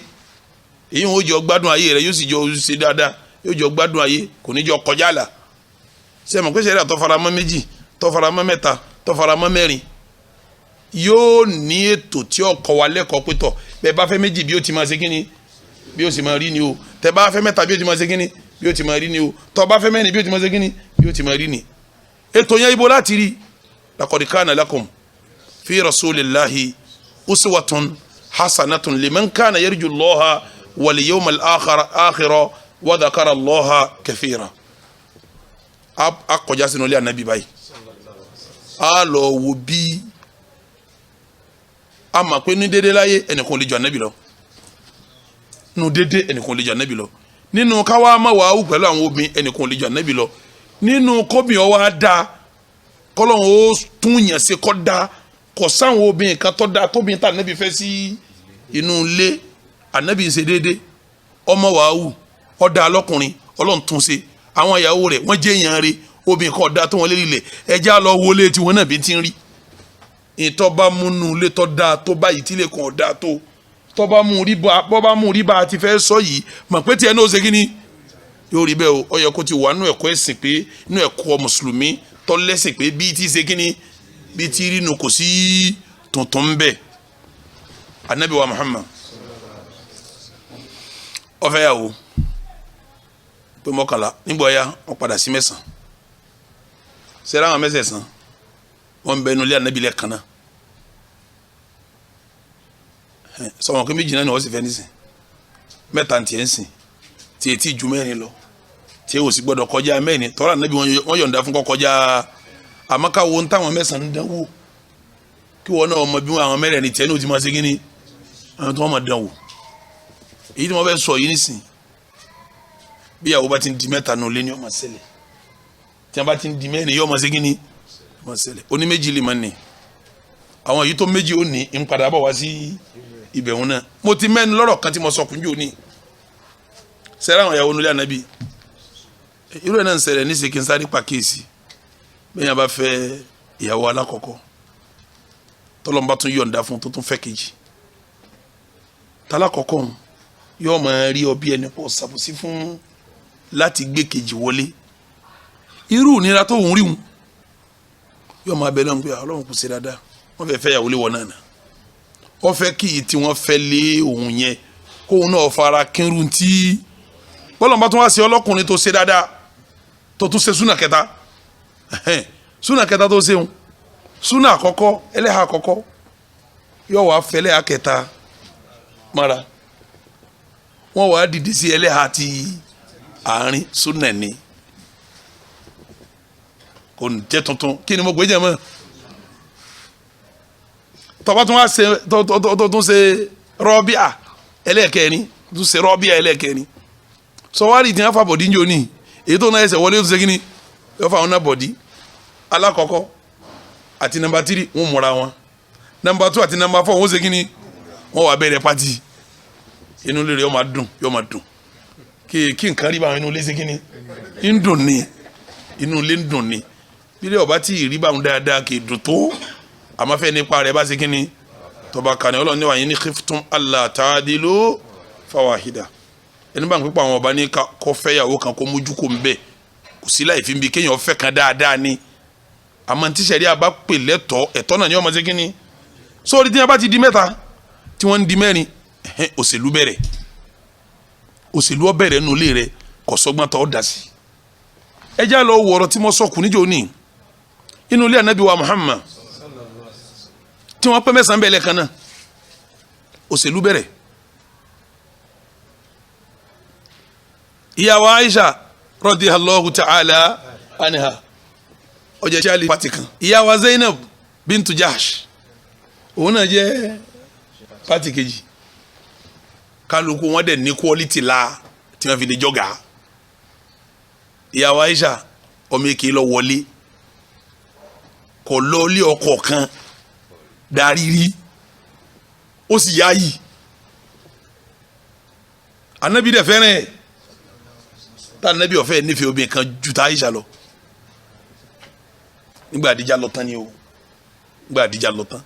èyí wọn ó jọ gbádùn ayé rẹ yóò sì jọ ṣe dáadáa yóò jọ gbádùn ayé kò ní jọ kọjá àlà ṣe mọ̀ pé ṣẹlẹ̀ tó fara mọ́ 2 tó fara mọ́ 3 tó fara mọ́ 4 yóò ní ètò tí ó kọ́ wa lẹ́kọ̀ọ́ pé tọ̀ bẹ́ẹ̀ bá fẹ́ 2 bí ó ti máa ṣe kíni bí ó sì máa rí ni o tẹ́ bá fẹ́ 3 bí ó ti máa ṣe kíni bí ó ti máa rí ni o tọ́ bá fẹ́ 4 bí ó ti máa ṣe kíni bí ó ti máa rí ni. ètò yẹn ibo láti rí laqad kana lakum fi rasulillahi uswatun hasanatun liman kana yarju Allaha wal yawmal akhira wa dhakara Allaha kathira. a kọjá sínú ilé anabi báyìí a lọ wo bí a mọ̀ pé ní dédé láyé ẹnìkan lè jọ anabi lọ nínú dédé ẹnìkan lè jọ anabi lọ nínú káwá má wàá wù pẹ̀lú àwọn obìnrin ẹnìkan lè jọ anabi lọ nínú kóbìn ọwọ́ á da kọ́lọ́hún ó tún yàn sí kọ́ da kọ́ sáwọn obìnrin kan tọ́ da tóbi tá anabi fẹ́ sí inú ilé anabi ṣe dédé ọmọ wàá wù ọ̀dà alọ́kùnrin ọlọ́run tún ṣe àwọn ìyàwó rẹ̀ wọ́n jẹ́ èèyàn rẹ̀ obìnrin kan ọ̀dà tó wọn lérí lẹ̀ ẹja lọ wọlé tí wọn náà bí ti ń rí ìtọ́ bá múnú ilé tọ́ da tó báyìí tí ilé kan ọ̀dà tó tọ́ bá mú rí bá a ti fẹ́ sọ yìí mọ̀ pé tiẹ̀ náà ó ṣe kí ni yóò rí bẹ́ẹ̀ o ó yẹ kó ti wà nínú ẹ̀kọ́ ẹ̀sìn pé nínú ẹ̀kọ́ mùsùlùmí tọ́ lẹ́sìn pé bí ti ṣe kí ni bí ti rí nu kò sí tuntun bẹ́ẹ̀ anabi wa Muhammad ó fẹ́ yàwó pé 11 nígbà ọ̀ya wọ́n padà sí 9 sẹ́ra àwọn 9 wọ́n bẹ nulẹ̀ anabi lẹ̀ kan náà sọ̀rọ̀ kí méjì náà ni wọ́n sì fẹ́ nísìn 3 tiẹ̀ ń sìn tí etí ju 4 lọ tí o sì gbọ́dọ̀ kọjá 4 tọ́ra anabi wọ́n yọ̀ǹda fún kọ́ kọjá àmọ́ká wo ń táwọn 9 ń dánwò kí wọ́n náà mọ bí àwọn 4 tiẹ̀ ní o ti máa ṣe kí ni àwọn tí wọ́n máa dánwò èyí tí wọ́n fẹ́ sọ yìí nísìn bí àwọn bá ti ń di 3 nù lé ní ọmọ ṣẹlẹ̀ tí wọ́n bá ti ń di 4 yóò máa ṣe kí ni ọmọ ṣẹlẹ̀ oní méjì lè máa ní àwọn yìí tó méjì ó ní ń padà bọ̀ wá sí ibẹ̀ wọn náà mo ti mẹ́nu lọ́rọ̀ kan tí mo sọ kúnjú ní sẹ́rẹ́ àwọn ìyàwó nílé ànábì irú ẹ̀ náà ń ṣẹlẹ̀ ní sèkín sáré pàkíyèsí bẹ́ẹ̀ yẹn bá fẹ́ ìyàwó alákọ̀ọ́kọ́ tọ́lọ́mbà tún yọ̀ǹda fún tó tún fẹ́ kejì tálákọ̀ọ́kọ́ yóò máa rí ọ bí ẹni pọ̀ ṣàbòsí fún láti gbé kejì wọlé irú ìnira tó ń rí wọn yóò máa bẹ lọ́n pé ọlọ́run kò ṣe dáadáa wọ́n fẹ́ fẹ́ yàwó lé wọn náà wọ́n fẹ́ kí tí wọ́n fẹ́ lé òun yẹn kóun náà fara kínrun tí bọ́lọ̀mbà tún wá sí ọlọ́kùnrin tó ṣe dáadáa tó tún ṣe súnà kẹta tó ṣeun súnà àkọ́kọ́ ẹlẹ́hà àkọ́kọ́ yóò wá fẹ́ ẹlẹ́hà kẹta mara wọ́n wá dìde sí ẹlẹ́hà ti àárín súnà ni kò ní jẹ́ tuntun kí ni mo gbé jẹ́ mọ́ tọ́ba tún wá ṣe tó tún ṣe rọ́bíà ẹlẹ́ẹ̀kẹrin tún ṣe rọ́bíà ẹlẹ́ẹ̀kẹrin sọwárì tí wọ́n fa bọ̀dí ń jò ní èyí tó náà ẹsẹ̀ wọlé tó ṣe kí ni yóò fa àwọn náà bọ̀dí alákọ̀ọ́kọ́ àti nàmbà 3 wọ́n múra wọn nàmbà 2 àti nàmbà 4 wọ́n ṣe kí ni wọ́n wà bẹ̀rẹ̀ pátì inú ilé rẹ̀ yóò máa dùn kí nǹkan rí báwọn inú ilé ṣe kí ni ń dùn ni inú ilé ń dùn ni bílẹ̀ ọba tí ì rí báwọn dáadáa kì í dùn tó àmọ́ fẹ́ nípa rẹ̀ bá ṣe kí ni tọba kàní ọlọ́run ní wàyí ní khiftum alla ta'dilu fawahida ẹni bá ń pípa àwọn ọba ní kọ́ fẹ́yàwó kan kó mójú kó ń bẹ̀ kò sí láì fi ń bi kéèyàn fẹ́ kan dáadáa ni àmọ́ tí sẹ́rí àbá pè lẹ́tọ̀ọ́ ẹ̀tọ́ náà ni wọ́n máa ṣe kí ni sórí tí wọ́n bá ti di mẹ́ta tí wọ́n ń di mẹ́rin òṣèlú bẹ̀rẹ̀ òṣèlú ó bẹ̀rẹ̀ nulẹ̀ rẹ̀ kò sọ́gbọ́n tó dá sí ẹ já lọ wọ̀rọ̀ tí mo sọkù níjọ́ ní inú ilé ànábì wa Muhammad tí wọ́n pẹ́ mẹ́sàn-án bẹ̀rẹ̀ kan náà òṣèlú bẹ̀rẹ̀ ìyàwó Aisha radiyallahu ta'ala anha ọjà charlie pati kan ìyàwó Zainab bintu Jahsh òun náà jẹ́ pati kejì kálukú wọn dẹ̀ ní quality la tí wọ́n fi lè jọ́gà ìyàwó Aisha ọmọ èké lọ wọlé kò lọ ilé ọkọ kan darí rí ó sì yá yìí anabi dẹ̀ fẹ́ràn ẹ̀ tá anabi ọ̀fẹ́ nífẹ̀ẹ́ obìnrin kan ju tá Aisha lọ nígbà àdíjà lọ tán ni o nígbà àdíjà lọ tán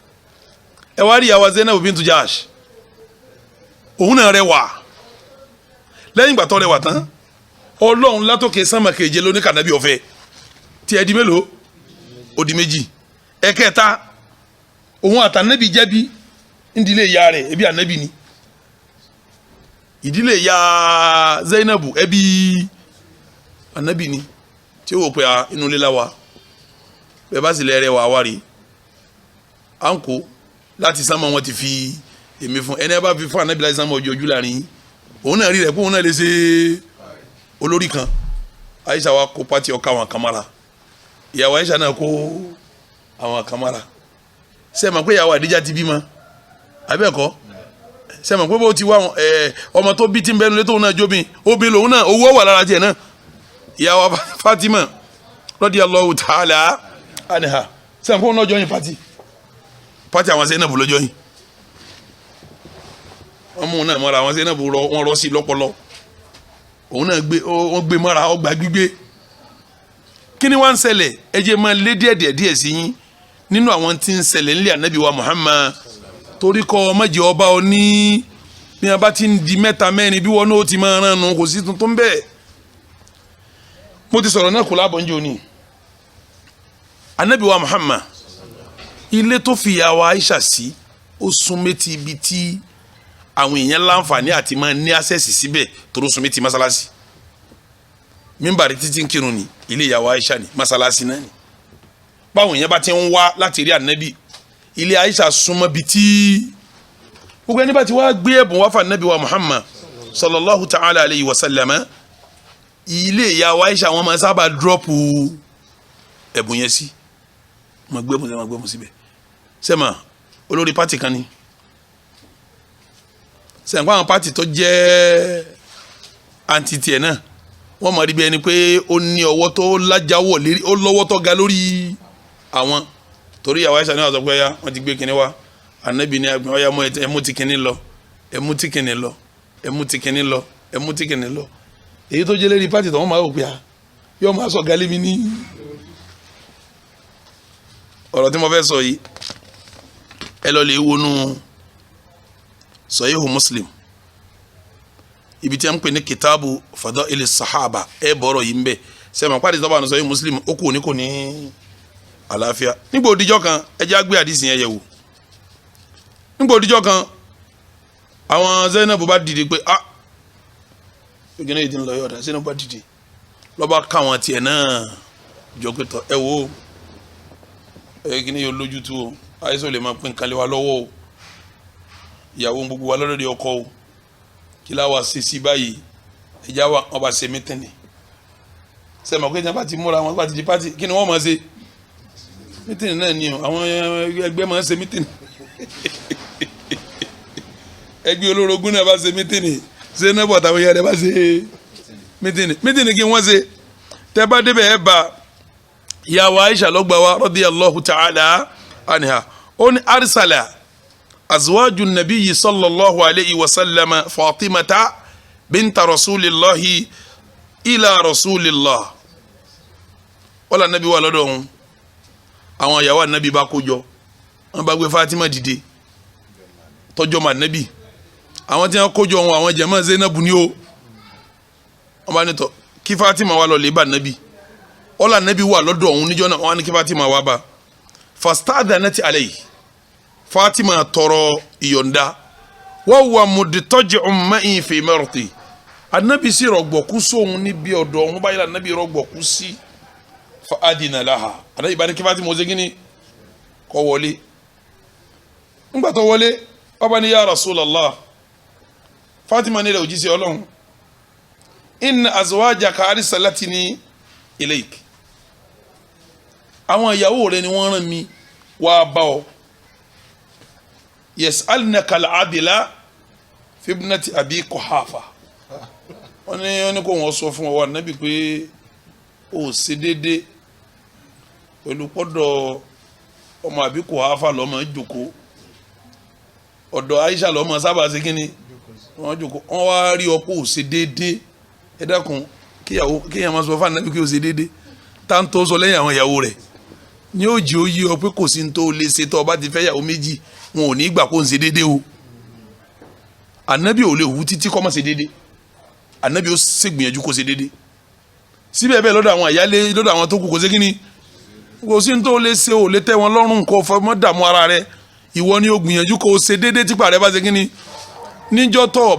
ẹ wá rí ìyàwó Zainab bintu Jahsh òun náà rẹwà lẹ́yìn ìgbà tó rẹwà tán ọlọ́run látòkè sánmà keje lóní kànábì ọ̀fẹ́ tí ẹ di mélòó ó di méjì ẹ̀kẹta òun àtànábì jẹ́bi ìdílé ìyá rẹ̀ ẹbí ànábì ni ìdílé ìyá Zainabu ẹbí ànábì ni tí ó wò pé inú ilé láwa bẹ́ẹ̀ bá sì lẹ́rẹ̀ wà wá rí à ń kó láti sánmà wọn ti fi èmi fún ẹni ẹ bá fi fún ànábì láti sánmà ọjọ́ ojú láàrin òun náà rí rẹ̀ pé òun náà lè ṣe olórí kan Aisha wa kó pati ọkọ àwọn kamara ìyàwó Aisha náà kó àwọn kamara sẹ́mi pé ìyàwó Àdíjà ti bímọ abẹ́ẹ̀kọ́ sẹ́mi pé bó ti wá ọmọ tó bí tí ń bẹ́nu lé tóun náà jóbi obìnrin lòun náà owó wà lára tiẹ̀ náà ìyàwó Fatima radiyallahu ta'ala anha sẹ́mi pé òun náà jọyìn pati àwọn Zainab lọ́jọ́ yìí wọ́n mú un náà mọ́ra àwọn Zainab wọ́n rọ́ sí lọ́pọlọ òun náà wọ́n gbé mọ́ra ọgbà gbígbé kí ni wọ́n ń ṣẹlẹ̀ ẹ jẹ́ máa lé díẹ̀ sí yín nínú àwọn tí ń ṣẹlẹ̀ nílẹ̀ ànábì wa Muhammad torí kọ́ ọmọdé ọba oní bí wọ́n bá ti ń di mẹ́ta mẹ́rin bí wọ́n náà ti máa rán nu kò sí tuntun bẹ́ẹ̀ mo ti sọ̀rọ̀ náà kò lábọ̀ njẹ́ òní ànábì wa Muhammad ilé tó fi ìyàwó Aisha sí ó sún méjì ibi tí àwọn èèyàn láǹfààní àti máa ní access síbẹ̀ toro sún méjì masalasi mímbàrí títí ń kírun ni ilé ìyàwó Aisha ni masalasi náà ni báwọn èèyàn bá ti ń wá láti rí ànábì ilé Aisha súnmọ́ bi tí gbogbo ẹni bá ti wá gbé ẹ̀bùn wá fún ànábì wa Muhammad sallallahu ta'ala alayhi wa sallam ilé ìyàwó Aisha wọn máa sábà drop ẹ̀bùn yẹn sí máa gbé ẹ̀bùn síbẹ̀ sẹ́mà olórí pátì kan ni sẹ́ǹkọ́ àwọn pátì tó jẹ́ àǹtí tiẹ̀ náà wọ́n mọ̀ rí bí ẹni pé ó ní ọwọ́ tó lájáwọ̀ lérí ó lọ́wọ́ tó ga lórí àwọn torí ìyàwó Aisha ní wàá sọ pé ya wọ́n ti gbé kinní wá anabi ní agbọn ọ̀ya mọ́ ẹmú ti kinní lọ ẹmú ti kinní lọ ẹmú ti kinní lọ ẹmú ti kinní lọ èyí tó jẹ́ lérí pátì tó wọ́n máa wò pé a yóò máa sọ gálí mi ní ọ̀rọ̀ tí mo fẹ́ sọ yìí ẹ lọ lè wọnú Sahihu Muslim ibi tí a ń pè ní kitabu Fadaili Sahaba ẹ bọ̀rọ̀ yìí ń bẹ̀ sẹ́mi pàdé tó bá ní Sahihu Muslim ó kù ní kò ní àlàáfíà nígbà òdìjọ́ kan ẹ jẹ́ àgbé àdìsí yẹn yẹ̀ wò nígbà òdìjọ́ kan àwọn Zainab bá dìde pé ìgbìnà yìí ti ń lọ yọ̀ọ̀dà Zainab bá dìde lọ́ba káwọn tiẹ̀ náà jọ pé tọ́ ẹ wo kí ni yóò lójú tó o àìsàn lè máa pín nǹkan lé wa lọ́wọ́ o ìyàwó gbogbo wa lọ́dọ̀ de ọkọ o kí láwa ṣe sí báyìí ẹja wa wọn bá ṣe mítìnì sẹ́mi ọ̀pẹ́ ìjàmbá ti múra wọn bá ti di pátì kí ni wọ́n máa ṣe mítìnì náà ni o àwọn ẹgbẹ́ máa ń ṣe mítìnì ẹgbẹ́ olórogún náà bá ṣe mítìnì ṣe náà bọ̀ táwọn yẹn bá ṣe mítìnì kí wọ́n ṣe tẹ́ bá débẹ̀ ẹ bá ìyàwó Aisha lọ́gbà wa radiyallahu ta'ala anha ó ní arsala azwaju nabiyyi sallallahu alayhi wa sallam fatimata binta rasulillahi ila rasulillah wala nabi wa lọ́dọ̀ hun àwọn ìyàwó anabi bá kó jọ wọ́n bá gbé Fatima dìde tọ́jọ́ ma nabi àwọn tí wọ́n kó jọ àwọn jama Zainabu ni o wọ́n bá ní tọ́ kí Fatima wá lọ lè bá nabi wala nabi wà lọ́dọ̀ hun níjọ́ náà wọ́n ní kí Fatima wá bá fastadhanat alayhi Fatima tọrọ ìyọ̀ǹda wa huwa mudtaji'un ma'i fi marti anabi sì rọ̀gbọ̀kú sóhun níbi ọ̀dọ̀ ọ̀hún báyìí anabi rọ̀gbọ̀kú sí fa adina laha anabi bá ní kí Fatima ṣe kíni kó wọlé ńgbà tó wọlé ọba ní ya Rasulallah Fatima nílẹ̀ òjíṣẹ́ Ọlọ́run inna azwajaka arsalatni ilayk àwọn ìyàwó rẹ ni wọ́n rán mi wá bá ọ yas'alnaka al-adla fi ibnati Abi Quhafa wọ́n ní kó wọ́n sọ fún ọ wà nábì pé ó ṣe déédé pẹ̀lú pọ́dọ̀ ọmọ Abi Quhafa lọ́mọ jòkó ọ̀dọ̀ Aisha lọ́mọ sábà ṣe kínní wọ́n jòkó wọ́n wá rí ọ pé ó ṣe déédé ẹ dákun kíyàn máa sọ fún ànábì pé ó ṣe déédé tá ń tó sọ lẹ́yìn àwọn ìyàwó rẹ̀ ní ó jí ó yí ọ pé kò sí ní tó lè ṣe tó ọba ti fẹ́ yàwó méjì wọn ò ní gbà kó ń ṣe déédé o ànábì ò lè hù títí kọ́ mọ́ ṣe déédé ànábì ó ṣègbìyànjú kó ṣe déédé síbẹ̀ bẹ́ẹ̀ lọ́dọ̀ àwọn àyálé lọ́dọ̀ àwọn tó kù kò ṣe kí ni kò sí ní tó lè ṣe ò lè tẹ́ wọn lọ́rùn kó fọ́ mọ́ dààmú ara rẹ ìwọ ni ó gbìyànjú kó ṣe déédé típa rẹ bá ṣe kí ni níjọ́ tọ́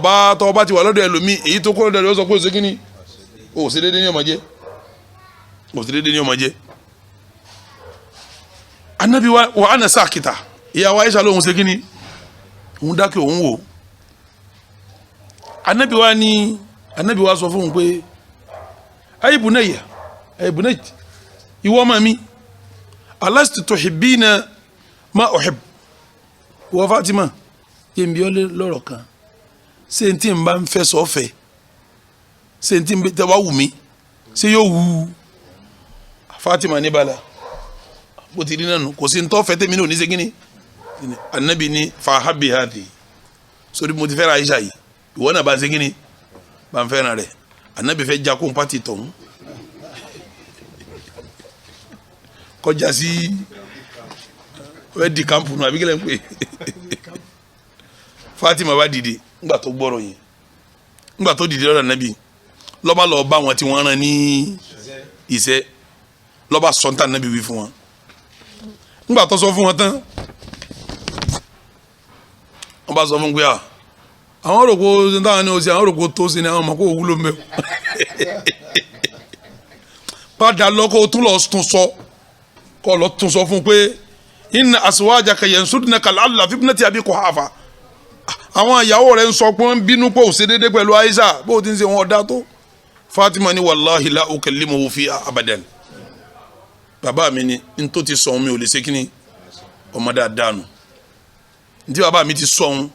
ọba ti wà lọ́dọ̀ ẹlòmíì èyí tó kó lọ́dọ̀ rẹ ó sọ pé ó ṣe kí ni ó ṣe déédé ní ọmọ jẹ́ ó ṣe déédé ní ọmọ jẹ́ anabi wa ana sakita ìyàwó Aisha lóhun ṣe kíni òun dákẹ́ òun wò anabi wa sọ fún un pé ayi bunayya ìwọ ọmọ mi alastu tuhibbina ma uhib wọ Fatima yẹn bí ọ lọ́rọ̀ kan ṣé n tí n bá ń fẹ́ sọ́fẹ̀ ṣé n tí n tẹ́ wá wù mí ṣé yóò wù Fatima ní bala bó ti rí náà nù kò sí ntọ́ fẹ́ tẹ́mi ní òní segin ni anabi ni fahabi hadi sórí mo ti fẹ́ràn Aisha yìí ìwọ náà bá ń segin ni bá ń fẹ́ràn rẹ̀ anabi fẹ́ já kó n pati tọ̀hún kọjá sí wẹ́ẹ́ di kampu nù àbí kílẹ̀ ń pè Fatima bá dìde ńgbà tó gbọ́rọ̀ yẹn ńgbà tó dìde lọ́dọ̀ anabi lọ́ba lọ́ọ́ bá wọn tí wọ́n rán ní iṣẹ́ lọ́ba sọ́ńtà anabi wí fún wọn ńgbà tó sọ fún wọn tán wọ́n bá sọ fún pé àwọn rò kó táwọn ní oṣù àwọn rò kó tó sí ni àwọn ọmọ kó wúlò mẹ́ padà lọ kó tún lọ tún sọ kó lọ tún sọ fún pé inna aswajaka yansudnaka la'alla fi ibnati Abi Quhafa àwọn ìyàwó rẹ̀ ń sọ pé wọ́n bínú pé ó ṣe déédéé pẹ̀lú Aisha bó ti ń ṣe wọn ọ̀dá tó Fatima ni wallahi la ukallimuhu fi abadan bàbá mi ni n tó ti sọ̀hún mi ò lè ṣe kíni ọmọ dáadáa nù ntí bàbá mi ti sọ̀hún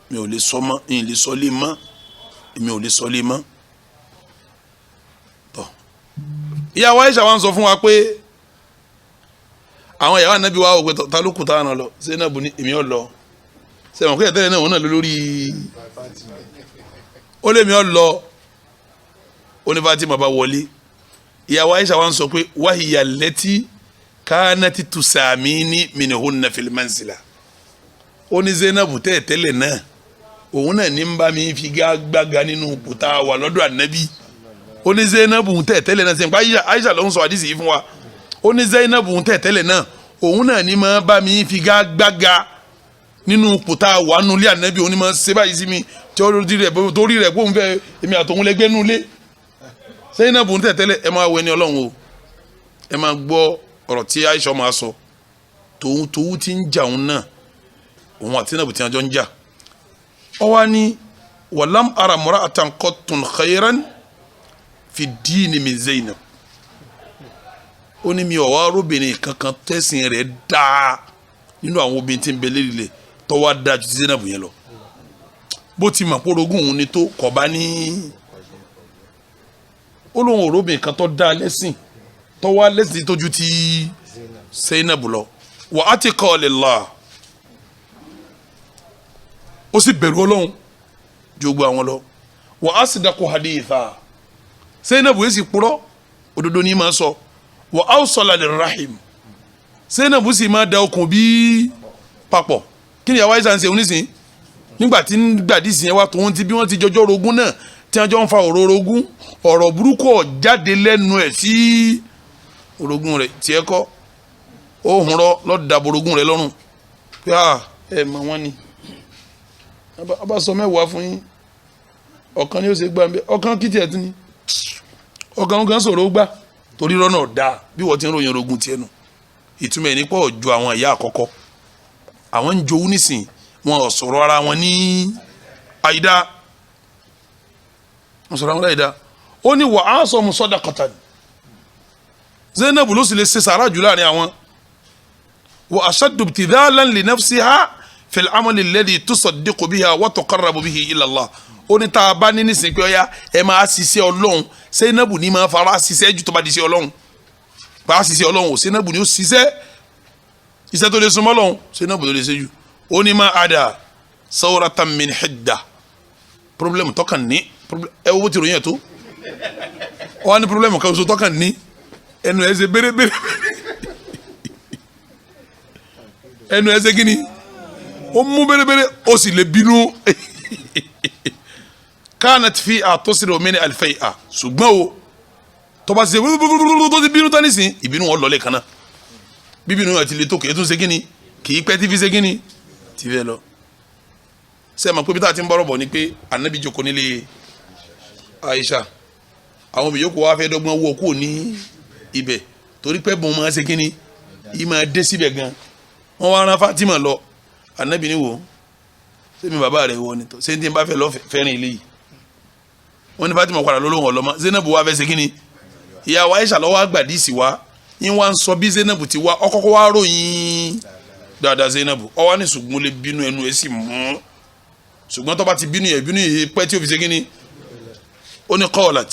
mi ò lè sọ mọ́ ìyìn lè sọ lé mọ́ èmi ò lè sọ lé mọ́ tọ́ ìyàwó Aisha wa ń sọ fún wa pé àwọn ìyàwó ànábì wa wò pé ta ló kù táwọn lọ Zainab ní èmi ò lọ sẹ́wọ̀n kí ẹ̀tẹ́lẹ̀ náà wọn náà lórí ó lé mi ò lọ ó ní Fatima bá wọlé ìyàwó Aisha wa ń sọ pé wáhìyà lẹ́tí kánátì tùsàmínì minhunna fil manzila ó ní Zainab tẹ́lẹ̀ náà òun náà ní ń bá mi fi gbága nínú kùtà wà lọ́dọ̀ ànábì ó ní Zainab tẹ́lẹ̀ náà sẹ́yìn pé Aisha ló ń sọ àdìsí yìí fún wa ó ní Zainab tẹ́lẹ̀ náà òun náà ní máa bá mi fi gbága nínú kùtà wà nulẹ̀ ànábì òun ní máa ṣe báyìí sí mi tí ó rí rẹ̀ kó ń fẹ́ èmi àtòun lẹ́gbẹ́ nulẹ̀ Zainab tẹ́lẹ̀ ẹ máa wẹ ní Ọlọ́run o ẹ máa gbọ́ ọ̀rọ̀ tí Aisha máa sọ tòun ti ń jà òun náà òun àti Zainab tí wọ́n jọ ń jà ọ wá ní wàlám ara mura'atan qattun khayran fi dini min Zainab ó ní mi ò wá róbìnrin kankan tẹ̀sìn rẹ̀ dáa nínú àwọn obìnrin tí ń bẹ lérílẹ̀ tó wá dáa ju Zainab yẹn lọ bó ti mọ̀ pé orogún òun ni tó kọ̀ bá ní ó lóun òróbìnrin kan tó dáa lẹ́sìn tó wá lẹ́sìn tó ju ti Zainab lọ wa atiqa lillah ó sì bẹ̀rù Ọlọ́run ju gbogbo àwọn lọ wa asdaqu haditha Zainab yìí sì purọ́ òdodo ní máa sọ wa awsala lirrahim Zainab sì máa da okùn bí papọ̀ kí ni ìyàwó Aisha ń ṣe onísìn nígbà tí ń gbàdísìn yẹn wá tòun ti bí wọ́n ti jọjọ́ rogún náà tí wọ́n jọ ń fa orogún ọ̀rọ̀ burúkú jáde lẹ́nu ẹ̀ sí orogún rẹ̀ tiẹ̀ kọ́ ó hùn rọ lọ́dà borogún rẹ̀ lọ́rùn pé ẹ mọ̀ wọ́n ni a bá sọ mẹ́wàá fún yín ọ̀kan ni ó ṣe gbà ń bẹ ọ̀kan kìtì ẹ̀ tún ni ọ̀kan kan sọ̀rọ̀ ó gbà torí rọ́nà ọ̀dà bí wọ́n ti ń ròyìn orogún tiẹ̀ nù ìtumọ̀ ẹ̀ ní pọ̀ ju àwọn ìyá àkọ́kọ́ àwọn ń jowú nísìn wọn ò sọ̀rọ̀ ara wọn ní àyídá wọn sọ̀rọ̀ àwọn àyídá ó ní wà á sọ mu sadaqatan Zainab ló sì lè ṣe sàrà jù láàrin àwọn wa ashaddu ibtidhalan li nafsiha fil amali alladhi tusaddiqu biha wa tuqarrabu bihi ila Allah ó ní tá a bá ní nísìnyí pé ọ̀ya ẹ máa ṣiṣẹ́ Ọlọ́run Zainab ní máa fara ṣiṣẹ́ ju tó bá di ṣe Ọlọ́run bá a ṣiṣẹ́ Ọlọ́run ò Zainab ní ó ṣiṣẹ́ iṣẹ́ tó lè súnmọ́ Ọlọ́run Zainab ló lè ṣe jù ó ní máa ada sawratan min hidda problem tọkàn ní ẹ wo bó ti ròyìn ẹ̀ tó wọ́n á ní problem kan oṣù tọkàn ní ẹnu ẹ̀ ṣe bẹ́rẹ̀bẹ́rẹ̀ ẹnu ẹ̀ ṣe kíni ó mú bẹ́rẹ̀bẹ́rẹ̀ ó sì lè bínú kanat fi àtọ́sílẹ̀ omi ní alifẹ́ à ṣùgbọ́n o tọba ṣe tó ti bínú tán nísìn ìbínú wọn lọlé kan náà bíbínú àti ilé tó kèé tún ṣe kíni kì í pẹ́ tí fi ṣe kíni tí fẹ́ lọ. ṣé ẹ mọ̀ pé bí táà ti ń bọ́rọ̀ bọ̀ ni pé anabi jókòó nílé Aisha àwọn òbí yòókù wá fẹ́ dọ́gbọ́n wọ kúrò ní ibẹ̀ torí pé bọ́n máa ṣe kíni yìí máa dé síbẹ̀ gan wọ́n wá rán Fatima lọ anabi ni wò sẹ́mi bàbá rẹ̀ wọ ni tó ṣé ní tí n bá fẹ́ lọ fẹ́ràn ilé yìí wọ́n ní Fatima padà lọ́lọ́wọ́ ọlọ́mọ Zainab wá fẹ́ ṣe kíni ìyàwó Aisha lọ́wọ́ àgbàdìsí wa yín wá ń sọ bí Zainab ti wá ọkọ̀kọ̀ wá ròyìn dáadáa Zainab ọwọ́ ní ṣùgbọ́n lè bínú ẹnu ẹ̀ sì mú ṣùgbọ́n tó bá ti bínú yìí pẹ́ tí ó fi ṣe kíni ó ní qalat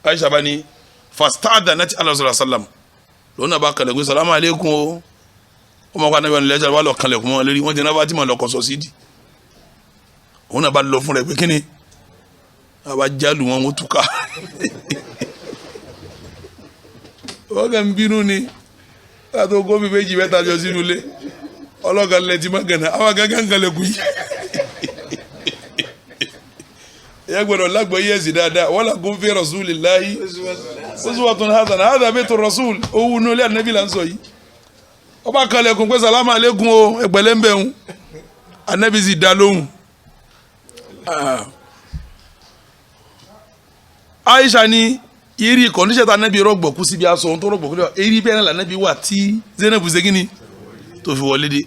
Aisha bá ní fasta'dhanat ala sallam lónà bá kalẹ̀ pé salamu aleykum o ó máa kó anabi wọn lẹ́sẹ̀ wà lọ kalẹ̀ kún wọn lérí wọ́n ti náà Fatima lọkọ̀ sọ sídìí òun náà bá lọ fún rẹ̀ pé kíni àwa jálù wọn wọ́n túká wọ́n kàn ń bínú ni káàtó gómìn méjì mẹ́ta jọ sínú ilé ọlọ́gàn lẹ́tí má gànà àwọn gángan kan lè kú yìí ẹ̀yà gbọ́dọ̀ lágbọ́ yẹ́sì dáadáa wọ́n làgún fi rasulillahi uswatun hasana hadha baytu rasul owó inú ilé ànábì là ń sọ yìí ọba kan lẹ́kùn pé salamu aleykum o ẹgbẹ̀lẹ́ ń bẹ̀rù ànábì sì dá lóhùn. Aisha ni iri kọ̀ndíṣẹ́ ta nẹ́bí rọ̀gbọ̀kú síbi aṣọ ohun tó rọ̀gbọ̀kú lẹ́wọ̀ eri bẹ́ẹ̀ náà nẹ́bí wà tí Zainab segini tó fi wọlé dé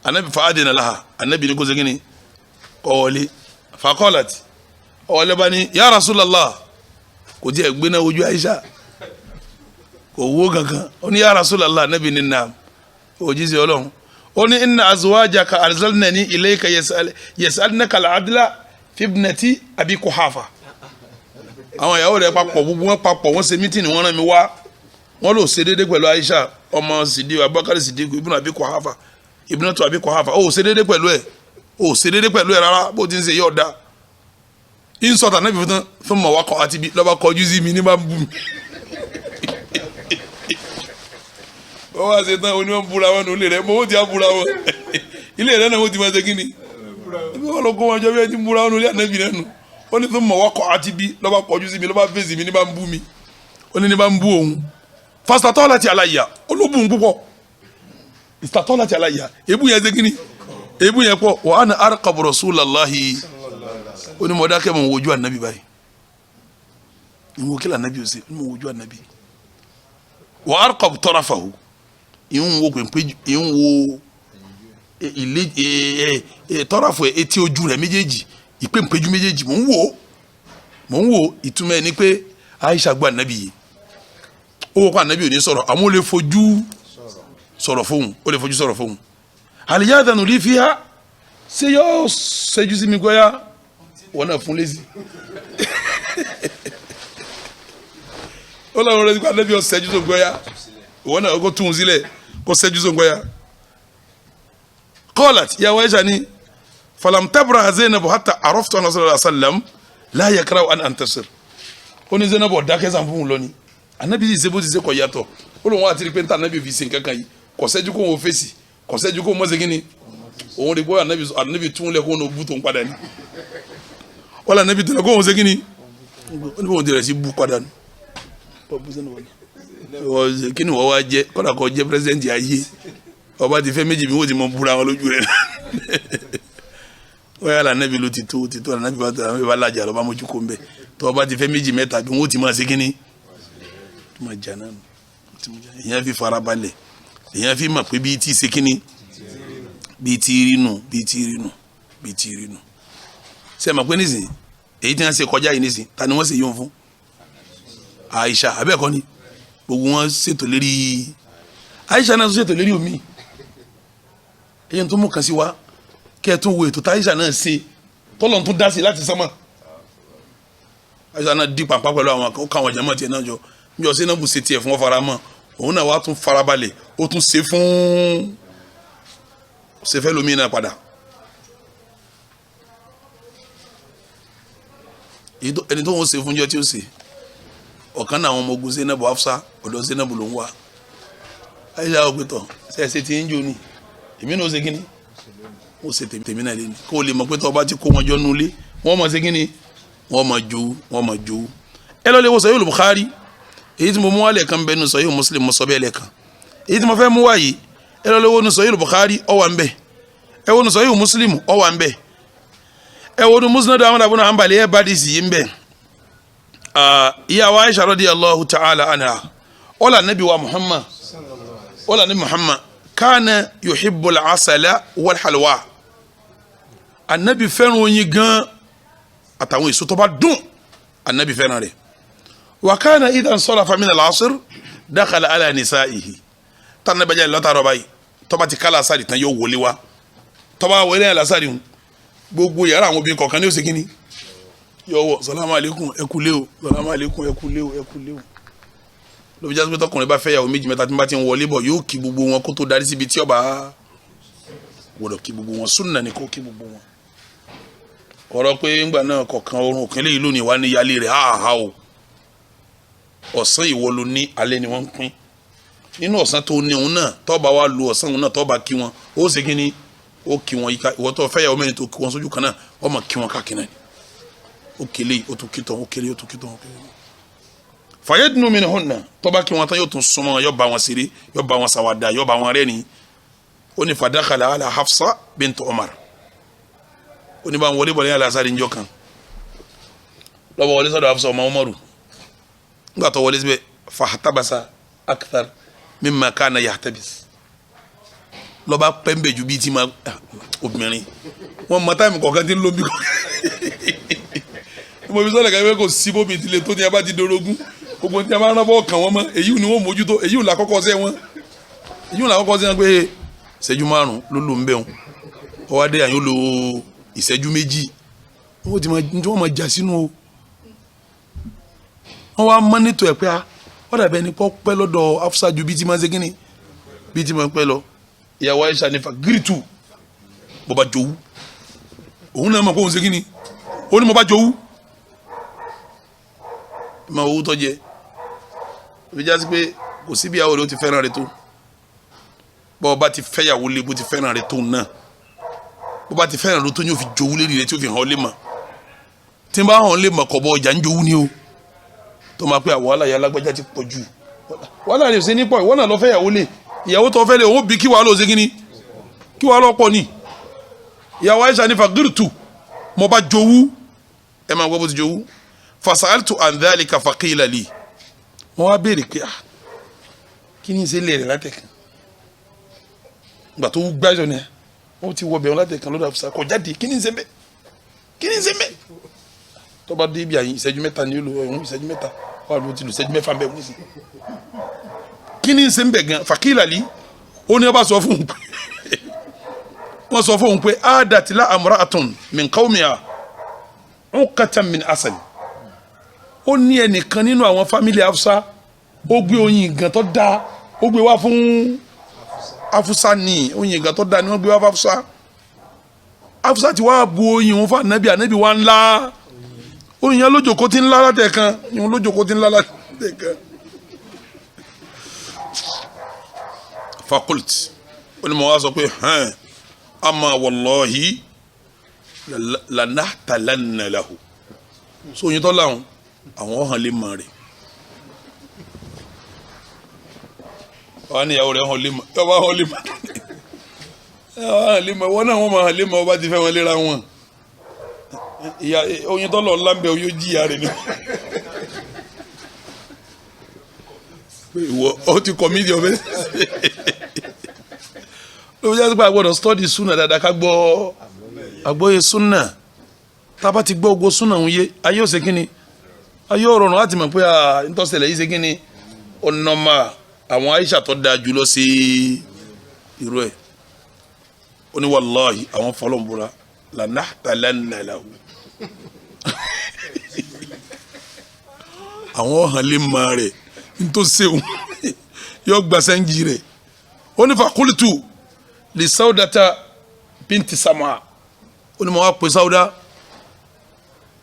anabi fa adina laha anabi ní kó segini kọ́ wọlé fakọ́lát ọ̀wọ́lẹ́ bá ní ya Rasulallah kò jẹ́ ẹgbẹ́ náà ojú Aisha kò wó kankan ó ní ya Rasulallah anabi ní nà òjì sí Ọlọ́run ó ní inna azwajaka arzalnani ilayka yas'alnaka al-adla fi ibnati Abi Quhafa àwọn ìyàwó rẹ̀ papọ̀ gbogbo wọn papọ̀ wọ́n ṣe mítìnì wọ́n rán mi wá wọ́n lò ṣe déédéé pẹ̀lú Aisha ọmọ Sidiq Abubakar Sidiq ibn Abi Quhafa ibnatu Abi Quhafa ó ṣe déédéé pẹ̀lú ẹ̀ ó ṣe déédéé pẹ̀lú ẹ̀ rárá bó ti ń ṣe yọ̀ da insọ̀tà náà bí fún mọ̀ wákọ̀ àti bí lọ́ba kọjú sí mi ní máa ń bù mí wọ́n wá ṣe tán oníwọ̀n búra wọn nílé rẹ̀ mọ́ ó ti á búra wọn ilé rẹ̀ náà ó ti máa ṣe kí ni wọ́n lọ kó wọn jọ bí ẹ ti búra wọn nílé ànábì náà nù ó ní fún mọ̀ wákọ̀ àti bí lọ́ba kọjú sí mi lọ́ba fèsì mi ní máa ń bù mí ó ní máa ń bù òun fasitatọ́ láti aláya olóbùn púpọ̀ ìsìtàtọ́ láti aláya èébú yẹn ṣe kí ni èébú yẹn pọ̀ wa ana arqabu rasulallahi ó ní mo dákẹ́ mọ̀ wojú ànábì báyìí ìwọ̀n kí lànàbì ó ṣe ó ní mo wojú ànábì wa arqabu tarafahu ìhun wo pèpè ìhun wo ilé tarafu etí ojú rẹ̀ méjèèjì ìpèmpéjú méjèèjì mò ń wò ìtumọ̀ ẹ̀ ni pé Aisha gba ànábì yìí ó wọ́n kó ànábì ò ní sọ̀rọ̀ àwọn ò lè fojú sọ̀rọ̀ fóun ó lè fojú sọ̀rọ̀ fóun àlìyá àdánù rí fi há ṣé yóò ṣẹ́jú sí mi gbọ́yà wọn náà fún lésì ó lọ́wọ́ rẹ̀ kó ànábì ò ṣẹ́jú tó gbọ́yà wọn náà kó tún un sílẹ̀ kó ṣẹ́jú tó gbọ́yà. qalat ya Aisha ni falam tabra Zainab hatta araftu anna sallallahu alaihi wasallam la yakrahu an antasir ó ní Zainab dákẹ́ sàn fún un lónìí anabi yìí ṣe bó ti ṣe kọ yàtọ̀ ó lóun wá àti pé anabi fi ṣe kankan yìí kò sẹ́jú kó wọn fèsì kò sẹ́jú kó mọ́sẹ̀ kínní òun rí bóyá anabi tún lẹ̀ kó wọn bú tó ń padà ní wọ́n anabi tún lẹ̀ kó wọn ṣe kínní ó ní bóun ti rẹ̀ sí bú padà ní. kíni wọ́n wá jẹ́ kọ́dà kọ́ jẹ́ pírẹsidẹ́ntì ayé ọba ti fẹ́ méjì bí wọ́n ti mọ búra wọn lójú rẹ̀ wọ́n yàrá anabi ló ti tó anabi bá lajà lọ́ba mójú kó ń bẹ̀ tó ọba ti fẹ́ méjì mẹ́ta bí wọ́n ti máa ṣe kínní ma jana èyàn fi farabalẹ̀ èyàn fi mọ̀ pé bíi ti ṣe kínní bíi ti rinu ṣe mọ̀ pé nísìn èyí tí wọ́n ṣe kọjá yìí nísìn ta ni wọ́n ṣe yóò fún Aisha abẹ́ẹ̀kọ́ ni gbogbo wọn ṣètò lérí Aisha náà ṣètò lérí omi èyàn tó mú kan sí wa kẹ́ ẹ̀ tún wo ètò tá Aisha náà ṣe tọ́lọ̀ tún dá sí láti sánmà Aisha náà di pàpà pẹ̀lú àwọn káwọn jẹ́mọ̀ tiẹ̀ náà jọ njọ sẹ náà bù ṣe tiẹ̀ fún ọ faramọ́ òun náà wàá tún farabalẹ̀ ó tún ṣe fún ṣẹfẹ lomi náà padà ẹni tó ń ṣe fún jọ tí ó ṣe ọ̀kan náà àwọn ọmọ ogun Zainabu Hafsa ọ̀dọ̀ Zainabu ló ń wá Aisha ọgbẹtọ ṣẹṣẹ tí ń jò ní èmi náà ó ṣe kíni ó ṣe tèmi náà lé ní kó o lè mọ̀ pé tó o bá ti kó wọn jọ nulẹ̀ wọ́n mọ̀ ṣe kíni wọ́n mọ̀ jó ẹ lọ lè wo Sahih Bukhari èyí tí mo mú wálé kan bẹ́ẹ̀ nu Sahih Muslim mo sọ bẹ́ẹ̀ lẹ́ẹ̀kan èyí tí mo fẹ́ mú wáyé ẹ lọ lọ́wọ́ nu Sahih Bukhari ó wà ń bẹ̀ ẹ wo nu Sahih Muslim ó wà ń bẹ̀ ẹ wo nu Musnad Ahmad ibn Hanbal ẹ bá dìísì yìí ń bẹ̀ ìyàwó Aisha radiyallahu ta'ala anha ọ̀là nabi wa Muhammad ọ̀là nabi Muhammad kana yuhibbul asala wal halwa anabi fẹ́ràn oyin gan àtàwọn èso tó bá dùn anabi fẹ́ràn rẹ̀. وكان إذا انصرف من العصر دخل على نسائه تنا بجا لو تارو باي tó bá ti kala sari tán yó wọlé wá tó bá wọlé la sari un gbogbo yàrá àwọn obìnrin kọ̀ọ̀kan ní ó ṣe kíni yó wọ salamu alaikum ẹ kú lé o salamu alaikum ẹ kú lé o ló bí jásí pé tọkùnrin bá fẹ́ yàwó méjì mẹ́ta tí bá ti ń wọlé bọ̀ yóò kí gbogbo wọn kó tó darí síbi tí ó bá gbọ́dọ̀ kí gbogbo wọn sunna ni kó kí gbogbo wọn ọ̀rọ̀ pé ńgbà náà kọ̀ọ̀kan orun òkèlè yìí lónìí wá ní yálé rẹ̀ háàhá o ọ̀sán ìwọ ló ní alẹ́ ni wọ́n ń pín nínú ọ̀sán tó ní òun náà tó bá wá lu ọ̀sán òun náà tó bá kí wọn ó ṣe kí ni ó kí wọn yíká ìwọ tó fẹ́ yàwó mẹ́rin tó kí wọn sójú kan náà ó máa kí wọn káàkiri náà ni ó kélé ó tún kí tán ó kélé ó tún kí tán ó kélé. fayadnu minhunna tó bá kí wọn tán yóò tún súnmọ́ yóò bá wọn ṣeré yóò bá wọn ṣàwàdà yóò bá wọn rẹ́rìn ó ní fadakhala ala Hafsa bint Umar ó ní bá wọn wọlé bọ̀lẹ́ alásàrí njọ́ kan lọ́wọ́ wọlé sọ́dọ̀ Hafsa ọmọ Umaru nga tó wọlé síbẹ̀ fahatabasa akthar mimma kana yahtabis lọ́ba pẹ́ńbẹ̀ ju bíi ti ma obìnrin wọn mọ táìmù kọ̀ọ̀kan tí ń lo bí kọ̀ọ̀kan mo fi sọ́dọ̀ kan kò sí bóbi ìdílé tó ní abá ti dorogún gbogbo tí a bá rán bọ́ kàn wọ́n mọ́ èyí ni wọ́n mójútó èyí là kọ́kọ́ sẹ́ wọn èyí là kọ́kọ́ sẹ́ wọn pé ìṣẹ́jú márùn ló lò ń bẹ̀ wọn ọwọ́ adé àyàn lo ìṣẹ́jú méjì wọ́n ti máa jà sínú o wọ́n wá mọ́nítọ̀ ẹ̀ pé ó dàbí ẹni pọ́ pẹ́ lọ́dọ̀ Hafsa ju bí ti máa ń ṣe kíni bí ti máa ń pẹ́ lọ ìyàwó Aisha nífa gírísù bó bá jowú òun náà mọ̀ kó òun ṣe kíni ó ní mo bá jowú máa owó tó jẹ ibi já sí pé kò sí bí ìyàwó rẹ ó ti fẹ́ràn rẹ tó bó bá ti fẹ́yàwó lé bó ti fẹ́ràn rẹ tó náà bó bá ti fẹ́ràn rẹ tó ní ó fi jowú lérí rẹ tí ó fi hàn ọ́ lé mọ̀ tí n bá hàn lé mọ̀ kọ̀ bọ́ ọjà ń jowú ni o tó máa pé àwọn aláya alágbájá ti pọ̀ jù wàhálà rẹ̀ ṣe ní pọ̀ ìwọ náà lọ fẹ́yàwó lé ìyàwó tó fẹ́ lé òun bí kí wàá lọ ṣe kíni kí wàá lọ pọ̀ ni ìyàwó Aisha ní fagirtu mo bá jowú ẹ máa gbọ́ bó ti jowú fasaltu an dhalika faqila li wọ́n wá béèrè pé kí ni ṣe lè rẹ̀ látẹ̀kàn gbà tó gbájọ ni wọ́n ti wọ bẹ̀rẹ̀ látẹ̀kàn lọ́dọ̀ àfisà kọ̀ jáde kí ni ṣe bẹ́ẹ̀ kí ni ṣe bẹ́ẹ̀ tó bá dé ibi àyìn ìṣẹ́jú mẹ́ta ni ó lò ẹ̀hún ìṣẹ́jú mẹ́ta wà ló ti lò ìṣẹ́jú mẹ́fà bẹ́ẹ̀ wọ́n sì kí ni ṣe ń bẹ̀ gan faqila li ó ní wọ́n bá sọ fún un pé wọ́n sọ fún un pé adatila amra'atun min qawmiha uqatan min asal ó ní ẹnìkan nínú àwọn fámìlì Hafsa ó gbé oyin gan tó dáa ó gbé wá fún Hafsa ní oyin gan tó dáa ni wọ́n gbé wá fún Hafsa Hafsa ti wá bu oyin òun fún anabi wá ńlá oyin yẹn lójoko tí ńlá látẹ̀kan ìhun lójoko tí ńlá látẹ̀kan fakult ó ní mo wá sọ pé ama wallahi lanahtalanna lahu so oyin tó láwọn àwọn hàn lè mọ rẹ wọn ní ìyàwó rẹ hàn lè mọ yọba hàn lè mọ hàn lè mọ wọn náà wọn máa hàn lè mọ ọba ti fẹ́ wọn léra wọn ìyá oyin tó lọ lábẹ́ oyún jìyà rẹ ni ìwọ ọ ti kọ mídìí ọbẹ ló jẹ́ pé a gbọ́dọ̀ study sunna dáadáa ká gbọ́ àgbọ́yé sunna tá a bá ti gbọ́ ogo sunna òun yé ayé ò ṣe kí ni ayé ọ̀rọ̀ náà láti mọ̀ pé ntọ́sẹ̀lẹ̀ yìí ṣe kí ni ọ̀nàmà àwọn Aisha tó dáa jùlọ sí irú ẹ̀ ó ní wàláhì àwọn fọlọ́nbúra lanahtalanna lahu àwọn hàn lè mọ rẹ̀ ntọ́sẹ̀wọ̀n yóò gba sẹ́ńjì rẹ̀ ó ní fakulitu li Saudata binti Sama ó ní mo wá pè Sauda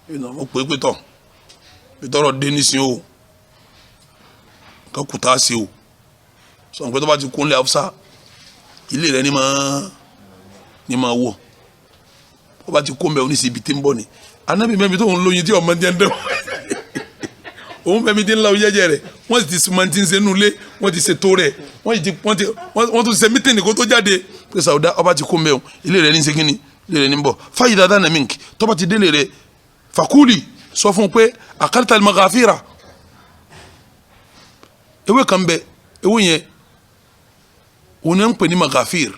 mo pè é pé tán tọrọ dé nísìn o kan kùtà sí o sọ pé tó bá ti kún lé Hafsa ilé rẹ ní máa wọ tó bá ti kún bẹ oníṣẹ́ ibi tí ń bọ̀ ni anábì mẹ́mi tó ń lóyin tí ọmọ ti ń dẹ́ òun mẹ́mi tí ń la oyẹ́jẹ́ rẹ̀ wọ́n sì ti sùnmọ́ ti ń ṣe nulẹ̀ wọ́n ti ṣètò rẹ̀ wọ́n tún ṣe mítìnì kó tó jáde pé Sauda ọba ti kún bẹ o ilé rẹ ní ṣe kíni ilé rẹ ní bọ̀ fáyì dáadáa nà mink tó bá ti délé rẹ fakuli sọ fún un pé akalita magafira ewé kan bẹ ewé yẹn òun náà ń pè ní magafir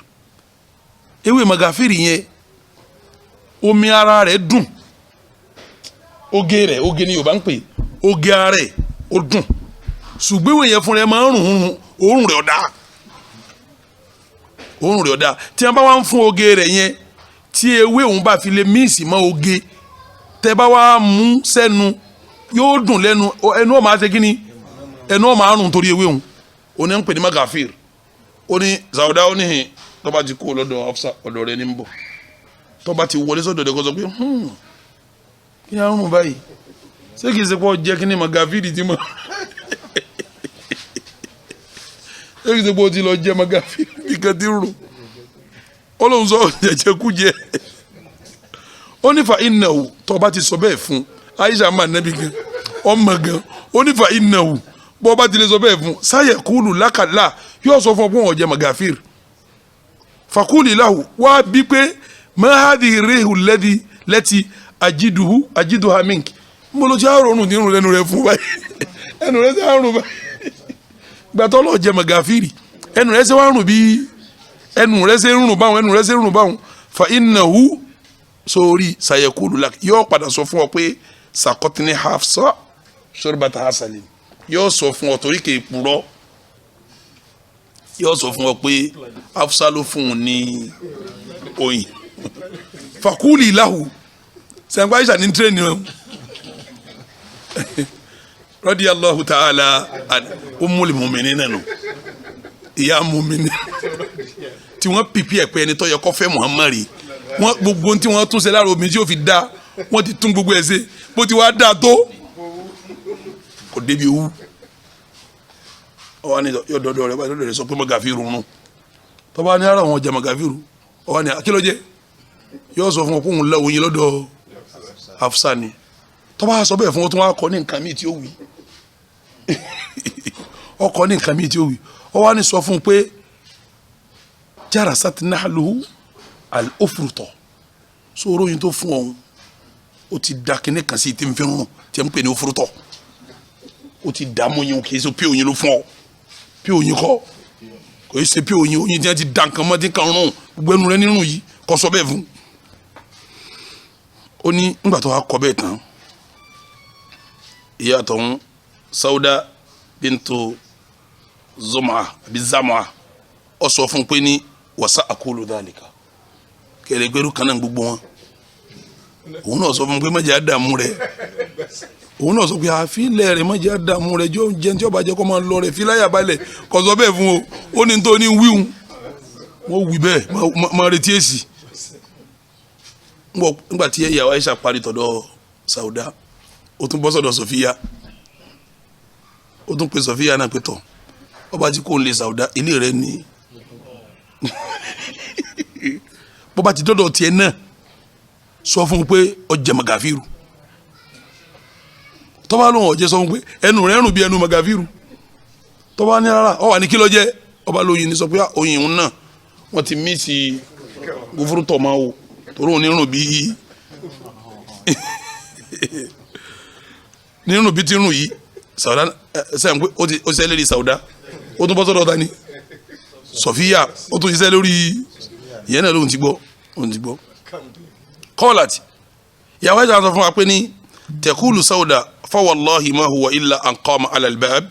ewé magafir yẹn omi ara rẹ̀ dùn oge ni Yorùbá ń pè oge ara rẹ̀ ó dùn ṣùgbọ́n ewé yẹn fún rẹ̀ máa ń rùn òórùn rẹ̀ ọ̀dà tí wọ́n bá wá ń fún oge rẹ̀ yẹn tí ewé òun bá fi lè míìsì mọ́ oge tẹ́ bá wá mú sẹ́nu yóò dùn lẹ́nu ẹnu ọ̀ máa ṣe kí ni ẹnu ọ̀ máa rùn torí ewé òun òun ní ń pè ní magafir ó ní Sauda ó ní tó bá ti kó lọ́dọ̀ Hafsa ọ̀dọ̀ rẹ̀ ní ń bọ̀ tó bá ti wọlé sọ́dọ̀ rẹ̀ kó sọ pé kí ni àrùn báyìí ṣé kìí ṣe pọ̀ jẹ́ kí ni magafir ti mọ̀ ṣé kìí ṣe pọ̀ ti lọ jẹ́ magafir nìkan ti rò ó lóun sọ jẹjẹkújẹ ó ní fa innahu tó bá ti sọ bẹ́ẹ̀ fún Aisha máa nẹ́bi gan ọmọ gan ó ní fa innahu bó bá ti lè sọ bẹ́ẹ̀ fún sayaqulu lákàlá yóò sọ fún ọ pé wọn jẹ magafir fakuli lahu wá bí pé ma hadhihi rihu lati ajiduha mink mo ló ti àrùn nínú lẹ́nu rẹ̀ fún báyìí ẹnu rẹ̀ ṣe àrùn báyìí gbàtọ́ lọ́ọ́ jẹ magafiri ẹnu rẹ̀ ṣe wá rùn bí ẹnu rẹ̀ ṣe rùn báwọn fa innahu sórí sayekulu la yóò padà sọ fún ọ pé sakọtini Hafsa sọrọbata hasali yóò sọ fún ọ torí kìí purọ́ yóò sọ fún ọ pé Hafsa ló fún un ní oyin fakuli lahu sẹ́ńkọ́ Aisha ní tírẹ́nì rẹ̀ radiyallahu ta'ala ummul mu'minin nanu ìyá mu'minin tí wọ́n pipi ẹ̀pẹ́ ẹni tó yẹ kó fẹ́ Muhammad wọ́n gbogbo tí wọ́n tún ṣe lára omi tí ó fi dá wọ́n ti tún gbogbo ẹ̀ ṣe bó ti wá dá tó kò débi owó ọwọ́ ni yọ̀dọ̀dọ̀ rẹ̀ báyìí lọ́dọ̀ rẹ̀ sọ pé magafiru nù tọ́ba ní ara wọn jẹ magafiru ọwọ́ ni akílọ́jẹ́ yóò sọ fún ọ kóhun lẹ́wọ̀n yín lọ́dọ̀ Hafsa ni tọ́ba sọ bẹ́ẹ̀ fún ọ tó wá kọ́ ní nǹkan míì tí ó wí ọkọ̀ ní nǹkan míì tí ó wí ọwọ́ ni sọ fún un pé jarasat nahluhu al-ufruto sọ̀rọ̀ yín tó fún ọ̀hún ó ti da kíní kan sí ti ń fẹ́ rún tí ń pè ní ufruto ó ti dààmú yín kì í ṣe pé oyin ló fún ọ pé oyin kọ́ kò í ṣe pé oyin tí wọ́n ti da nǹkan mọ́ tí kan rún gbogbo ẹnu rẹ nínú yìí kọ́ sọ bẹ́ẹ̀ fún ó ní nígbà tó wá kọ́ bẹ́ẹ̀ tán ìyá àtọ̀hún Sauda bintu Zuma àbí Zam'a ọ sọ fún pé ní wasa akulu dhalika kẹrẹ gbẹrú kan náà gbogbo wọn òun náà sọ fún pé mẹjẹ àdàmú rẹ òun náà sọ pé àfilẹ rẹ mẹjẹ àdàmú rẹ jọ jẹun tí ọba jẹ kó máa lọ rẹ filáyà balẹ̀ kò sọ bẹ́ẹ̀ fún o ó ní tó ní wíwùn wọn wí bẹ́ẹ̀ máa retí èsì nígbà tí ìyàwó Aisha parí tọ̀dọ̀ Sauda ó tún bọ́ sọ́dọ̀ Sofiya ó tún pe Sofiya náà pé tọ̀ ọba tí kò ń lè Sauda ilé rẹ ní bọ́ba ti dọ́dọ̀ tiẹ̀ náà sọ fún un pé ọjà magafiru tọ́ba lóhùn ọ̀jẹ̀ sọ fún un pé ẹnu rẹ̀ rùn bí ẹnu magafiru tọ́ba ní rárá ọ wà ní kí ló jẹ́ ọba lóyin ní sọ pé oyin òun náà wọ́n ti mí sí gúfúrú tọ̀ máa wò torí òun nírùn bí nírùn bí ti rùn yìí Sauda sẹ́yìn pé ó ti ṣiṣẹ́ lórí Sauda ó tún bọ́ sọ́dọ̀ ta ni Sofiya ó tún ṣiṣẹ́ lórí ìyẹn náà lóhun ti gbọ́ kọ́ọ̀láti ìyàwó ẹ̀jẹ̀ sọ fún wa pé ní tẹ̀kúlù Sauda fa wallahi ma huwa illa an qama ala al-bab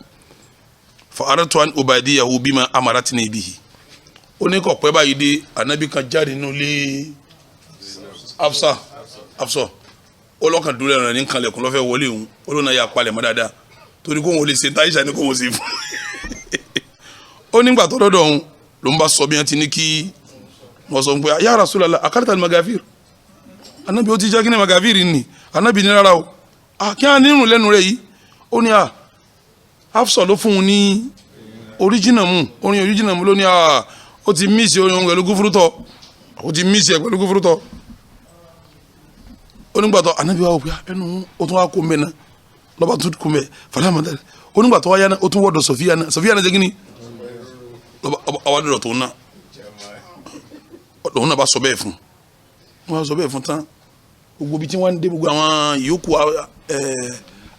fa aradtu an ubadiyahu bima amaratni bihi ó ní kọ̀ pẹ́ báyìí dé anabi kan jáde nínú ilé Hafsa ọlọ́kàn dúró ẹ̀rọ ní kanlẹ̀kùn lọ́fẹ́ wọlé òun olóńgbò yà palẹ̀ mọ́ dáadáa torí kó wọn lè ṣe táyìṣà ní kó wọn ṣe fún ó nígbà tó dọ́dọ̀ òun ló ń bá sọ bí wọ́n ti ní kí wọ́n sọ pé ya Rasulullah akarita magafir anabi ó ti jẹ́ kí ni magafir ni anabi ní rárá o kí wọ́n nírun lẹ́nu rẹ̀ yìí ó ní Hafsa ló fún un ní oríjìnà mu ló ní ó ti mísì orin pẹ̀lú gúfúrútọ̀ ó ti mísì ẹ̀ pẹ̀lú gúfúrútọ̀ onígbàtọ̀ anabi wa wò ẹnu ó tún wá kó mbẹ́ náà lọ́ba tún kó mbẹ́ fàlámàdàlẹ̀ onígbàtọ̀ wáyà náà ó tún wọ́dọ̀ Sofiya náà jẹ́ kí ni lọ́ba awádọ́dọ̀ tó ń ná òun náà bá sọ bẹ́ẹ̀ fún wọn sọ bẹ́ẹ̀ fún tán gbogbo bí tí wọ́n ń dé gbogbo àwọn yòókù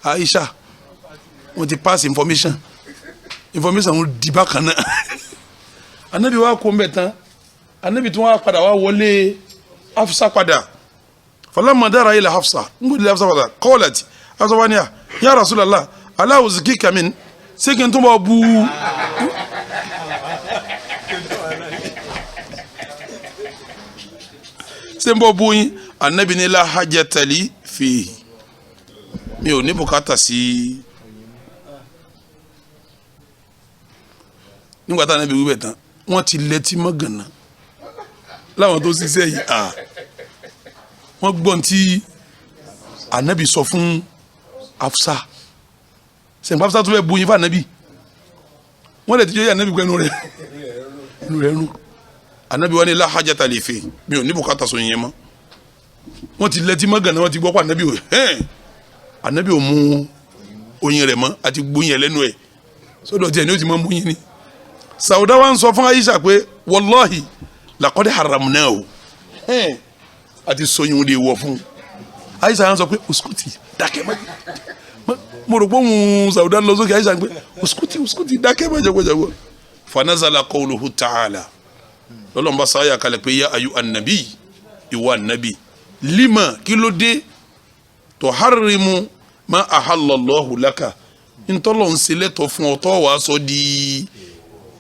Aisha wọ́n ti pass information wọn di bákan náà anabi wa kó mbẹ́ tán anabi tí wọ́n padà wá wọlé Hafsa padà falamma dara ila Hafsa ngudi Hafsa padà qalat Hafsa wani ya Rasulallah ala uzkika min sekin tó bá bu sẹ́ńbọ̀ bóyin anabi ní la hajjata li fihi mi ò ní bùkátà sí nígbà tá anabi wíwẹ̀ tán wọ́n ti lẹ́tí mọ́ gànà láwọn tó ṣiṣẹ́ yìí wọ́n gbọ́n tí anabi sọ fún Hafsa sẹ́ńbọ̀ Hafsa tó fẹ́ bóyin fún anabi wọ́n lè ti jẹ́ anabi pẹ̀lú rẹ̀ nù anabi wani la hajjata li fi mi ò ní bùkátà so yẹn mọ́ wọ́n ti lẹ́tí mọ́ gànà wọ́n ti gbọ́ pé anabi ò anabi ò mú oyin rẹ̀ mọ́ àti gbóyin ẹ̀ lẹ́nu ẹ̀ sọ́dọ̀ tí ẹ̀ ní ó ti mọ́ mú yin ni Sauda wa ń sọ fún Aisha pé wallahi laqad haramnahu àti sọyún de wọ̀ fún Aisha ń sọ pé uskuti dákẹ́ mo rò pé òun Sauda lọ sókè Aisha pé uskuti dákẹ́ má jẹ́gbẹ́jẹ́gbẹ́ fa nazala qawluhu ta'ala lọ́lọ́mọba sáyà kalẹ̀ pé yá ayu anabi ìwà anabi lima kí ló dé tuharrimu ma ahallallahu laka ntọ́lọ̀ ń ṣe lẹ́tọ̀ fún ọ tó wàá sọ di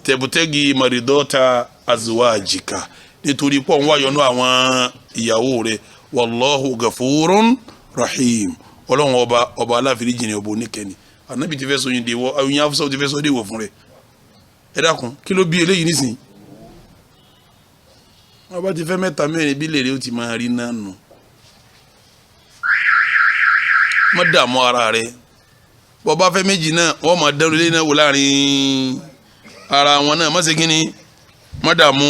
tẹ̀bùtẹ́gì maridọ́ta azwajika nítorí pọ̀ ń wáyọ̀nù àwọn ìyàwó rẹ̀ wallahu gafurun rahim ọlọ́run ọba aláfíríjì ni ọba oníkẹ́ni anabi ti fẹ́ sọ yín de wọ oyin Hafsa ti fẹ́ sọ de wọ fún rẹ̀ ẹ dákun kí ló bí eléyìí nísìnyí wọn bá ti fẹ́ mẹ́ta mẹ́rin bí lèrè ó ti máa rí náà nù má dààmú ara rẹ̀ bọ́ bá fẹ́ méjì náà wọ́n máa dẹrù lé náà wò láàrin ara wọn náà má ṣe kí ni má dààmú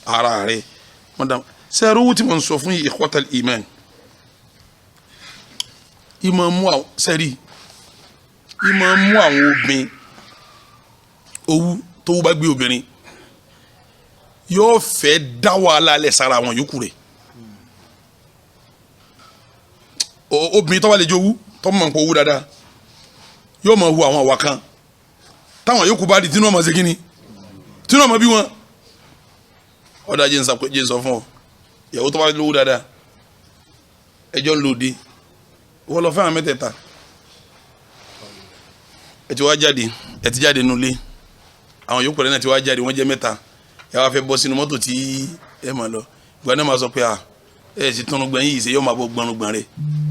ara rẹ̀ má dààmú sẹ́ẹ̀rù wù tí mo ń sọ fún yìí ikhwatal iman ìmọ̀ mú àwọn sẹ́ẹ̀rì ìmọ̀ mú àwọn obìnrin owó tó bá gbé obìnrin yóò fẹ́ dá wàhálà lẹ̀ sára àwọn yòókù rẹ̀ obìnrin tó wà lè jowú tó mọ̀ nǹkan owó dáadáa yóò máa hu àwọn àwa kan táwọn yòókù bá di tí wọ́n máa ṣe kí ni tí wọ́n máa bí wọn ọ̀dà jẹ́ ń sọ fún ọ ìyàwó tó wà lówó dáadáa ẹjọ́ ń lòdì wọ́n lọ fẹ́ràn mẹ́tẹ̀ẹ̀ta ẹ ti wá jáde ẹ ti jáde nulẹ̀ àwọn yòókù rẹ̀ náà ti wá jáde wọ́n jẹ́ mẹ́ta ẹ wá fẹ́ bọ́ sínú mọ́tò tí ẹ máa lọ ìgbà náà máa sọ pé ẹ sì tún gbọ̀n yìí ṣe yóò máa bọ́ gbọ̀n rẹ̀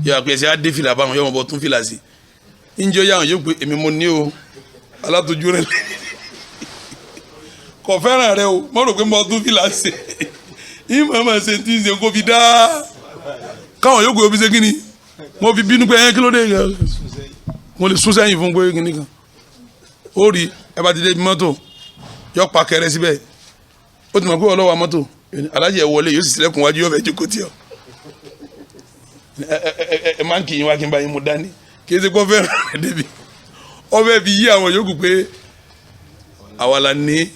yóò pé ẹ ṣe á dé fìlà báwọn yóò máa bọ́ tún fìlà sí ìjọ yà wọn yóò pé èmi mo ní o alátojú rẹ kò fẹ́ràn rẹ o mo rò pé mo tún fìlà sí ìmọ̀ máa ṣe tí ń ṣe kó fi dá káwọn yòókù yóò fi ṣe kíni mo fi bínú pé kí ló dé mo lè sún sẹ́yìn fún pé kíní kan ó rí ẹ bá ti dé mọ́tò yọ pa kẹrẹ síbẹ̀ ó ti mọ̀ pé ọlọ́wà mọ́tò alájẹ wọlé yóò sì sílẹ̀kùn wájú yóò fẹ́ jókòó tí ọ ẹ máa ń kì í wá kí n bá yín mo dání kì í ṣe kó fẹ́ràn rẹ̀ débi ọbẹ̀ fi yí àwọn yòókù pé àwa la ní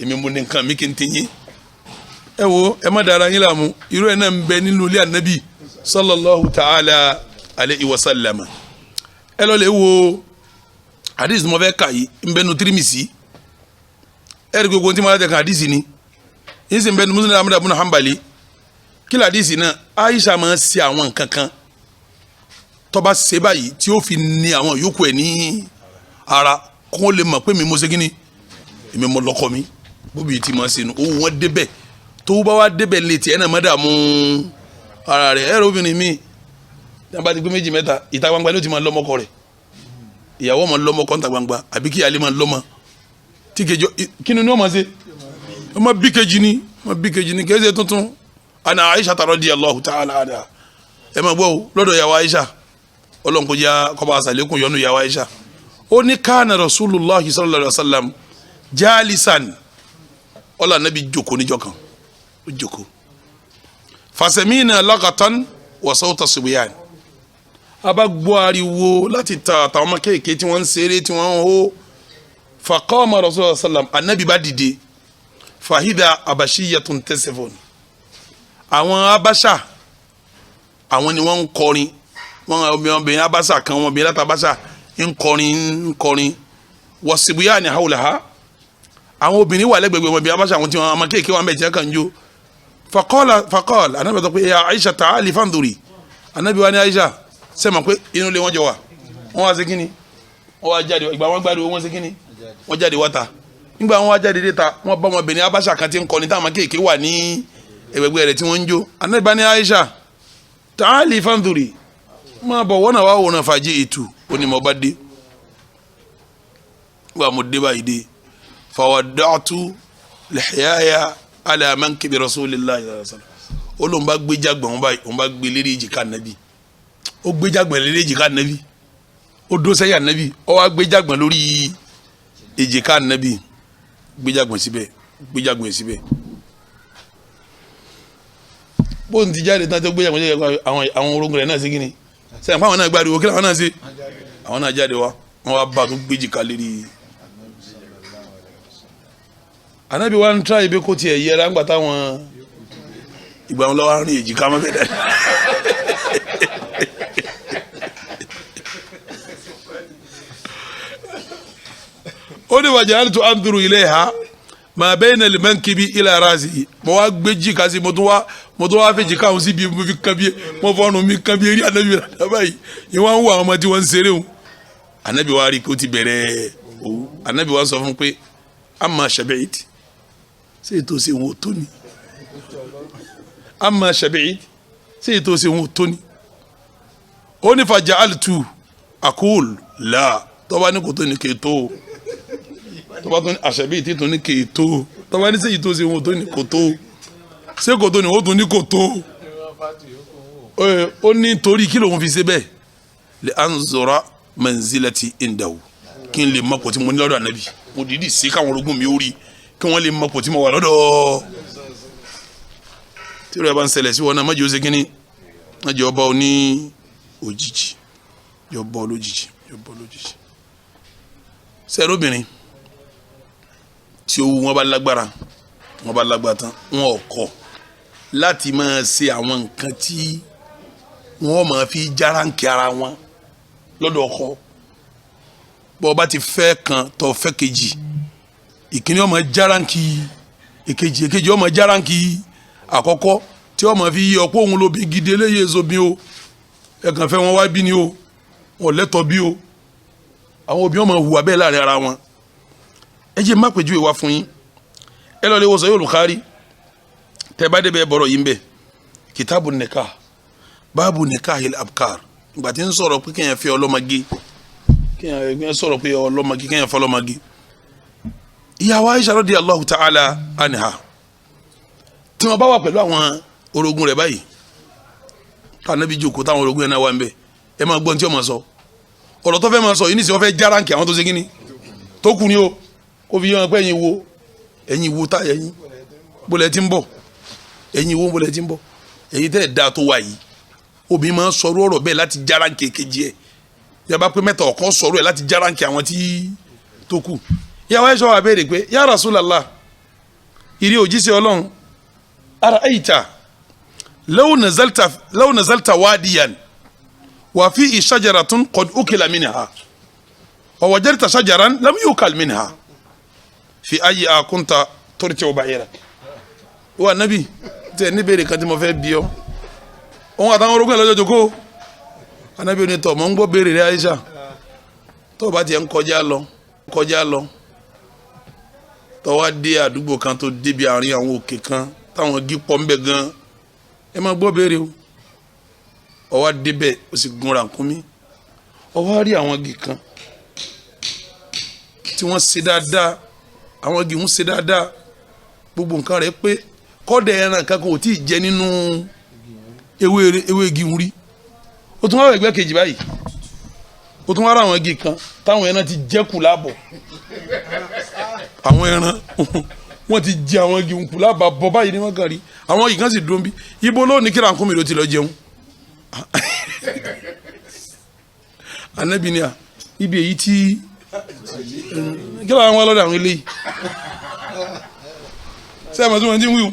èmi mo ní nǹkan mi kì í ti yín ẹ wo ẹ má dára yín láàmú irú ẹ náà ń bẹ nínú ilé ànábì sallallahu ta'ala alayhi wa sallam ẹ lọ lè wo hadith mo fẹ́ kà yìí ń bẹ nu Tirmidhi ẹ rí gbogbo tí mo fẹ́ kà hadith ni yìí sì ń bẹ nu Muslim Ahmad ibn Hanbali kí la hadith náà Aisha máa ń ṣe àwọn nǹkan kan tó bá ṣe báyìí tí ó fi ní àwọn yòókù ẹ̀ ní ara kó lè mọ̀ pé mi mo ṣe kí ni èmi mo lọ́kọ mi bóbi tí mo ṣe nu owó wọn débẹ̀ tó bá wá débẹ̀ lè tiẹ̀ náà má dààmú ara rẹ̀ ẹ̀rọ obìnrin mi tí wọ́n bá ti gbé méjì mẹ́ta ìta gbangba ló ti máa lọ́mọkọ rẹ̀ ìyàwó máa lọ́mọkọ níta gbangba àbí kí alẹ́ máa lọ́mọ tí kejì kí ni wọ́n máa ṣe ọmọ bí kejì ni kì í ṣe tuntun ana Aisha radiyallahu ta'ala anha ẹ máa gbọ́ lọ́dọ̀ yàwó Aisha ọlọ́nkọjá kọba àṣàlékún yọnu yàwó Aisha ó ní kánà Rasulullah sallallahu alaihi wa sallam jalisan ọlọ́ anabi jókòó níjọ́ kan ó jókòó fasamina laqatan wa sawta subyan aba gbọ́ ariwo láti ta àtàwọn ọmọ kéèké tí wọ́n ń ṣeré tí wọ́n ń hó faqama Rasulullah sallam anabi bá dìde fahida abashiyatun tasifun àwọn abasha àwọn ni wọ́n ń kọrin wọn ọmọbìnrin abasa kan ọmọbìnrin láti abasa ń kọrin wọ sibuya ni hawlaha àwọn obìnrin wà lẹ́gbẹ̀gbẹ̀ ọmọbìnrin abasa àwọn tí wọn ọmọ kéèké wọn bẹ jẹ kan jó fakọọl anabi sọ pé ya Aisha ta'ali fanduri anabi wa ni Aisha sẹmọ pé inú ilé wọn jọ wà wọn wá sí kíni wọn wá jáde ìgbà wọn gbádùn wọn sí kíni wọn jáde wáta nígbà wọn wá jáde déta wọn bá ọmọbìnrin abasa kan tí ń kọrin táwọn kéèké wà ní ẹgbẹgbẹ rẹ tí wọn ń jó anabi wa ni Aisha ta'ali fanduri máa bọ̀ wọ́n náà wá wọ́n náà fàájì ètò onímọ̀ bá dé wà mo dé báyìí dé fawada'tu lihyaya ala mankibi rasulillahi sallallahu alaihi wasallam ó lóun bá gbé jágbọ̀n wọn báyìí òun bá gbé lérí èjìká nàbí ó gbé jágbọ̀n lérí èjìká nàbí ó dó sẹ́yà nàbí ó wá gbé jágbọ̀n lórí èjìká nàbí gbé jágbọ̀n síbẹ̀ bóun ti jáde tán tó gbé jágbọ̀n síbẹ̀ àwọn orogún rẹ̀ náà sí kíni sẹ́yìn fún àwọn náà gbádùn kí làwọn náà ṣe àwọn náà jáde wá wọn wá bá tó gbéjì ká lérí anabi wa ń tra ibi kó tiẹ̀ yẹra ńgbà táwọn ìgbà wọn lọ́wọ́ rìn èjìká mọ́ bẹ́ẹ̀ dẹ́ ó ní wàjà àlùtò àǹdùrù ilé ha mà bẹ́ẹ̀ nà lèmẹ́ kíbi ilẹ̀ ara sí mo wá gbéjì ká sí mo tún wá fẹ́ jìká àwọn síbi mo fi kan bí mo fọ́nù mi kan bí eré anabi rà dábàá yìí ìwọ́n ń wo àwọn ọmọ tí wọ́n ń ṣeré wọn anabi wa rí kó ti bẹ̀rẹ̀ òwú anabi wa sọ fún pé ama shab'it ṣé ètò ṣe wọn ò tó ni ama shab'it ṣé ètò ṣe wọn ò tó ni ó ní faja'altu aqul là tọ́ba ní kò tó ní kéètò tọ́ba tó ní àṣẹbí tí tó ní kéètò tọ́ba ní sẹ́yìn tó ṣe wọn tó ní kò tó ṣé kò tó ní wọ́n tó ní kò tó ó ní torí kí lòun fi ṣe bẹ́ẹ̀ lè anzora manzilati indahu kí n lè mọ pọ̀ tí mo ní lọ́dọ̀ ànábì mo dìídì sí káwọn orogún mi ó rí kí wọ́n lè mọ pọ̀ tí mo wà lọ́dọ̀ tí ìrọ̀ ẹ̀ bá ń ṣẹlẹ̀ sí wọn náà má jẹ́ ó ṣe kínní má jẹ́ ọba oní òjijì yọ bọ́ lójijì sẹ́rọ̀bìnrin tí owó wọn bá lágbára tán wọn ò kọ̀ láti máa ṣe àwọn nǹkan tí wọn máa fi járáǹkì ara wọn lọ́dọ̀ ọkọ bọ́ ọba ti fẹ́ kan tó fẹ́ kejì ìkíní ọmọ járáǹkì èkejì ọmọ járáǹkì àkọ́kọ́ tí ọmọ fi yí ọ̀pọ̀ òun lóbi gidi eléyìí èso bí o ẹ̀kàn fẹ́ wọn wá bí ni o wọn lẹ́tọ̀ bí o àwọn òbí wọn máa hùwà bẹ́ẹ̀ láàrin ara wọn ẹ jẹ́ má pèjúwe wá fún yín ẹ lọ́ọ́ lè wọ́n sọ yóò Bukhari tẹ́ bá débẹ̀ bọ̀rọ̀ yín bẹ́ẹ̀ kìtàbù nikah báàbù nikahil abkar ìgbà tí ń sọ̀rọ̀ pé kéèyàn fẹ́ ọlọ́mọge kéèyàn sọ̀rọ̀ pé ọlọ́mọge kéèyàn fẹ́ ọlọ́mọge ìyàwó Aisha radiyallahu ta'ala anha tí wọ́n bá wà pẹ̀lú àwọn orogún rẹ̀ báyìí kànábì jókòó táwọn orogún yẹn náà wà ń bẹ̀ ẹ máa gbọ́n tí ó máa sọ ọ̀rọ̀ tó fẹ́ máa sọ yìí nísìnyí wọ́n fẹ́ járáǹkì àwọn tó ṣe kíní tó kù ní o kó fi yọ pé ẹ̀yin wo tá ẹ̀yin bólẹ̀ tí ń bọ̀ ẹ̀yin wo bólẹ̀ tí ń bọ̀ ẹ̀yin tẹ́ ẹ̀ dáa tó wà yìí obìnrin máa ń sọ̀rọ̀ ọ̀rọ̀ bẹ́ẹ̀ láti járáǹkì kejì ẹ̀ yàrá pé mẹ́ta ọ̀kan sọ̀rọ̀ ẹ̀ láti járáǹkì àwọn tí tó kù yàwá ẹ̀ṣọ́ wa béèrè pé ya Rasulallah ìrí òjíṣẹ́ Ọlọ́run ara'ayta law nazalta wadiyan wa fihi shajaratun qad ukila minha wa wajadta shajaran lam yukal minha fi ayyi kunta turti ba'ira wa nabi te ní béèrè kan tí mo fẹ́ bi ọ́ on àtàwọn orogun lọ́jọ́ jókòó anabi ní tó mo ń gbọ́ béèrè rẹ̀ Aisha tó bá ti ń kọjá lọ tó wá dé àdúgbò kan tó débi àárín àwọn òkè kan táwọn igi pọ̀ ńbẹ̀ gan ẹ máa gbọ́ béèrè o ó wá débẹ̀ ó sì gun ràkúnmí ó wá rí àwọn igi kan tí wọ́n ṣe dáadáa àwọn igi ń ṣe dáadáa gbogbo nǹkan rẹ̀ pé kọ́dẹ̀ ẹran kankan ò tí ì jẹ nínú ewé igi ń rí ó tún wá wọ ẹgbẹ́ kejì báyìí ó tún wá rà àwọn igi kan táwọn ẹran ti jẹ́kù láàbọ̀ àwọn ẹran wọ́n ti jẹ àwọn igi ń kù láàbọ̀ bọ́ báyìí ní wọ́n kàn rí àwọn igi kan sì dúró bí ibo ló ní kí ràkúnmí ló ti lọ jẹun anabi ni a ibi èyí tí kí ló àwọn ọlọ́dẹ àwọn eléyìí sẹ́yìn tí wọ́n ti ń wíwù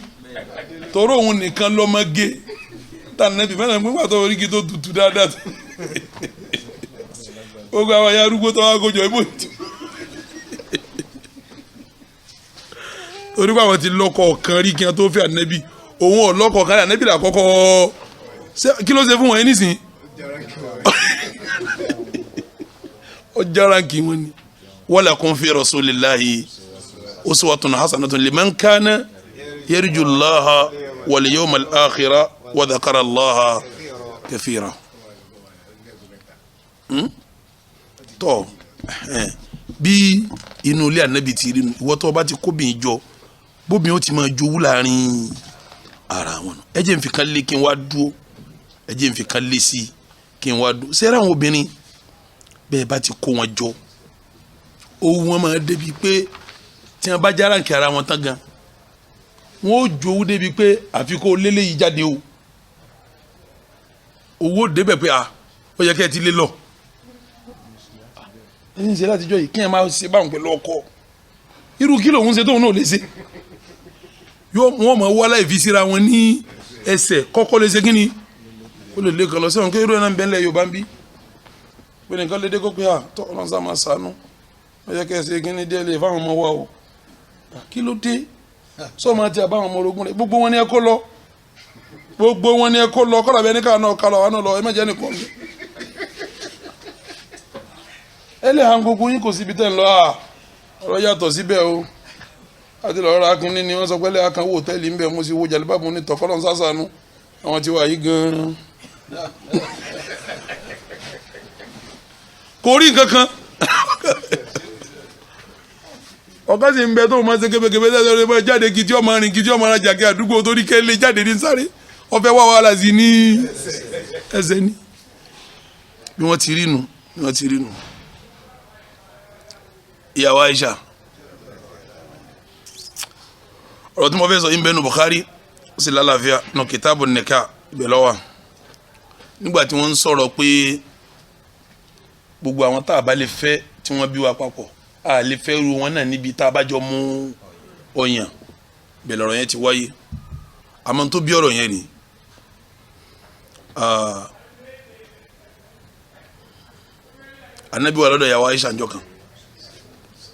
tọ́rọ òun nìkan lọ́mọge tànàbí mẹ́rin nígbà tó orí kí tó tutù dáadáa tó gbogbo àwọn ayé arúgbó tó wá kójọ ibò tí torí pé àwọn ti lọ́kọ̀ kan rí kí wọ́n tó fẹ́ ànábì òun ọ̀lọ́kọ̀ kan rí ànábì là kọ́kọ́ kí ló ṣe fún wọn yẹn nísìnyí ọjà ránkì wọn ni walakum fi rasulillahi uswatun hasanatun liman kana yarju Allaha wal yawmal akhira wa dhakara Allaha kathira tọ́ bí inú ilé ànábì ti rí nu ìwọ tó bá ti kóbìnrin jọ bóbìnrin ó ti máa jowú láàrin ara wọn ẹ jẹ́ n fi kan lé kí n wá dúró ẹ jẹ́ n fi kan lé sí kí n wá dúró sẹ́rẹ́ àwọn obìnrin bẹ́ẹ̀ bá ti kó wọn jọ owó wọn máa débi pé tí wọn bá jára nkì ara wọn tán gan wọn ó jowú débi pé àfi kó lélẹ̀ yìí jáde o owó débẹ̀ pé ó yẹ kẹ́ ẹ ti lé lọ ẹni ṣe láti jọ yìí kí ẹ máa ṣe báwọn pẹ̀lú ọkọ irú kí lòun ṣe tóun náà lè ṣe wọ́n máa wá láì fi síra wọn ní ẹsẹ̀ kọ́kọ́ lè ṣe kí ni ó lè lé kan lọ sẹ́wọ̀n kí irú ẹ̀ náà ń bẹ́ ńlẹ̀ Yorùbá ń bí pé nìkan lédè kó pé tọ́ ọ̀nà sá máa sànú ó yẹ kẹ́ ẹ ṣe kí ni díẹ̀ lè fáwọn ọmọ wa o kí ló dé sọ́ọ̀mù àti àbáwọn ọmọ orogún rẹ̀ gbogbo wọn ni ẹ kó lọ kọ́lá bẹ́ẹ̀ ní káà náà kálọ̀ àwọn náà lọ ẹ má jẹ́ nìkan mi ẹlẹ́hàn gbogbo yín kò síbi tẹ́ ń lọ ọ̀rọ̀ yàtọ̀ síbẹ̀ o àti lọ́ọ́ ra kínní ni wọ́n sọ pé ẹlẹ́hàn kan wò tẹ́lẹ̀ ń bẹ̀ mo sì wo jàlíbàbù ní tọkọ́lọ́ sásánú àwọn tí wà yí gan-an kò rí nǹkan kan ọ̀gá sì ń bẹ tó máa ṣe kébékébé tẹ́lẹ̀ ọ̀rẹ́ jáde kìtì ọmọ rìn kìtì ọmọ arajà kí àdúgbò torí kẹ́lẹ́ jáde ní sáré ọ̀fẹ́ wá wàhálà sí ní ẹsẹ̀ ní bí wọ́n ti rí nu ìyàwó Aisha ọ̀rọ̀ tí mo fẹ́ sọ yín bẹ́ẹ̀ nu Bukhari ó sì lálàáfíà nù kìtàbù nìka ibẹ̀ lọ́wọ́ nígbà tí wọ́n ń sọ̀rọ̀ pé gbogbo àwọn tá a bá lè fẹ́ tí wọ́n bí wa papọ̀ a lè fẹ́ ru wọn náà níbi tá a bá jọ mú ọyàn bẹ́ẹ̀ lọ́rọ̀ yẹn ti wáyé àmọ́ tó bí ọ̀rọ̀ yẹn ni anabi wà lọ́dọ̀ ìyàwó Aisha njọ́ kan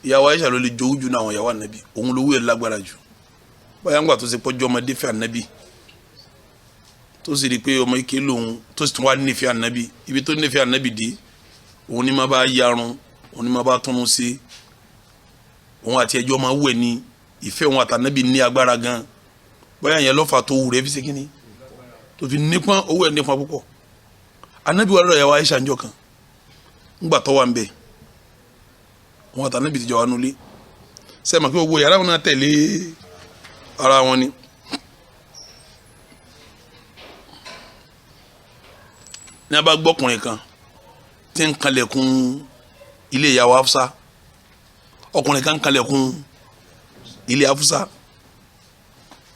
ìyàwó Aisha ló lè jowú jù náà àwọn ìyàwó anabi òun ló wúyẹ lágbára jù báyà ńgbà tó ṣe pọ́jọ́ ọmọdé fẹ́ anabi tó sì rí i pé ọmọ ike lòun tó sì tún wá nífẹ̀ẹ́ anabi ibi tó nífẹ̀ẹ́ anabi dé òun ni máa bá yarun òun ni máa bá túnú sí òun àti ẹjọ́ máa wẹ̀ ní ìfẹ́ òun àtànábì ní agbára gan báyà yẹn lọ́fà tó wù rẹ́ fi ṣe kínní tó fi nípọn owó ẹ̀ nípọn púpọ̀ anabi wà lọ́dọ̀ ìyàwó Aisha njọ́ kan ńgbà tó wà ń bẹ̀ òun àtànábì ti jọ wà nulẹ̀ sẹ́mi pé gbogbo yàrá wọn náà tẹ̀lé ara wọn ni ní a bá gbọ́kùnrin kan tí ń kalẹ̀kùn ilé ìyàwó Hafsa ọkùnrin kan kalẹ̀kùn ilé Hafsa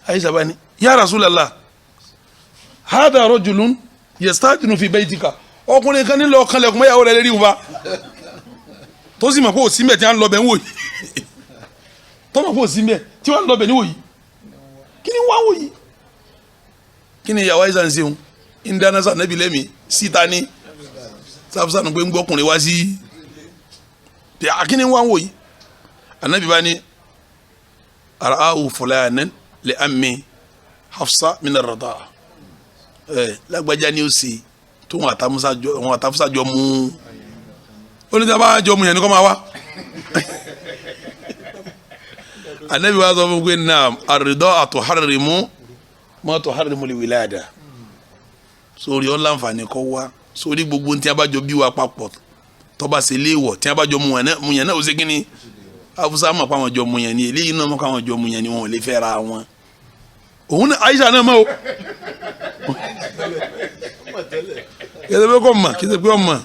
Aisha bá ní ya Rasulallah hada rajulun yastadinu fi baytika ọkùnrin kan nílò kalẹ̀kùn mọ́yàwó rẹ̀ lérí wọn tó sì mọ̀ pé òsì mẹ́ tí wọ́n lọ bẹ̀ ń wò yìí tó mọ̀ pé òsì mẹ́ tí wọ́n lọ bẹ̀ ń wò yìí kí ni wọ́n wò yìí kí ni ìyàwó Aisha ń ṣeun ń dáná sàn nẹ́bi lẹ́mìí síta ní sáfùsà nù pé ń gbọ́kùnrin wá sí bí akíní wá ń wò yìí anabi bá ní araahu fulanan li ammi Hafsa min ar-radaa lágbájá ni ó ṣe tó wọn àtàfùsà jọ mú oníṣàbá jọ mú yẹn ní kọ́ máa wá anabi wá sọ fún pé naam ar-ridaa tuharrimu ma tuharrimu al-wilada sórí ọ̀ láǹfààní kọ́ wá sórí gbogbo tí a bá jọ bí wa papọ̀ tọ́ba ṣe léèwọ̀ tí a bá jọ mu yẹn náà ó ṣe kínní Hafsa mọ̀ pé àwọn jọ mu yẹn ni eléyìí náà mọ̀ pé àwọn jọ mu yẹn ni wọn ò lè fẹ́ ra wọn òun náà Aisha náà mọ̀ o kìí ṣe pé kò mọ̀ kìí ṣe pé ọmọ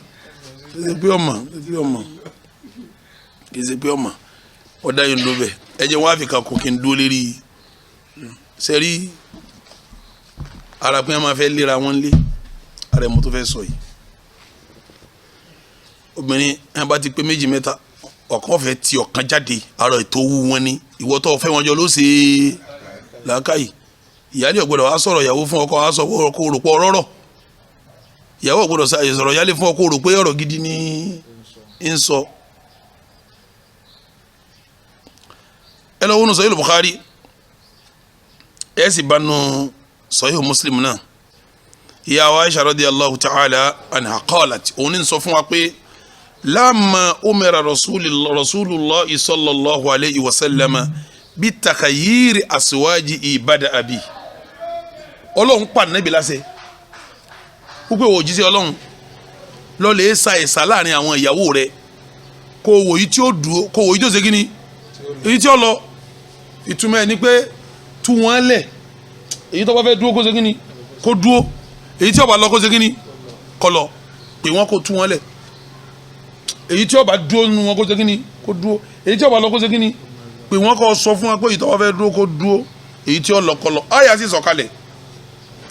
kìí ṣe pé ọmọ ọ̀dà yìí ń lo bẹ̀ ẹ jẹ́ wọn àfikà kò kí n dúró lérí sẹ́rí ara pé wọ́n máa fẹ́ léra wọn lé ara mo tó fẹ́ sọ yìí obìnrin ẹ bá ti pé méjì mẹ́ta ọ̀kan fẹ́ ti ọ̀kan jáde ara ètò owó wọn ni ìwọ tó fẹ́ wọn jọ ló ṣe làákàyè ìyáálé ọ̀gbọ́dọ̀ wá sọ̀rọ̀ ìyàwó fún ọkọ wá sọ kó rò pọ̀ ọ̀rọ̀ ìyàwó ọ̀gbọ́dọ̀ sọ̀rọ̀ ìyáálé fún ọkọ rò pé ọ̀rọ̀ gidi ní ń sọ. ẹ lọ wọnú Sahih Bukhari ẹ sì bá nu Sahih Muslim náà ìyàwó Aisha radiyallahu ta'ala anha qalat òun ní sọ fún wa pé lamma umira rasulullah sallallahu alayhi wa sallam bi takhayyir aswaji ibada abi Ọlọ́hun pa Nábì láṣẹ wípé wò jíṣẹ́ Ọlọ́hun lọ lè sa ẹ̀sà láàrin àwọn ìyàwó rẹ̀ kó wò yìí tí ó dúró kó wò yìí tí ó ṣe kíni èyí tí ó lọ ìtumọ̀ ẹ̀ ni pé tú wọn lẹ̀ èyí tó bá fẹ́ dúró kó ṣe kíni kó dúró èyí tí ó bá lọ kó ṣe kíni kó lọ pé wọn kó tú wọn lẹ̀ èyí tí ó bá dúró nínú wọn kó ṣe kíni kó dúró èyí tí ó bá lọ kó ṣe kíni pé wọn kó sọ fún wọn pé èyí tó bá fẹ́ dúró kó dúró èyí tí ó lọ kó lọ àyà sì sọ̀kalẹ̀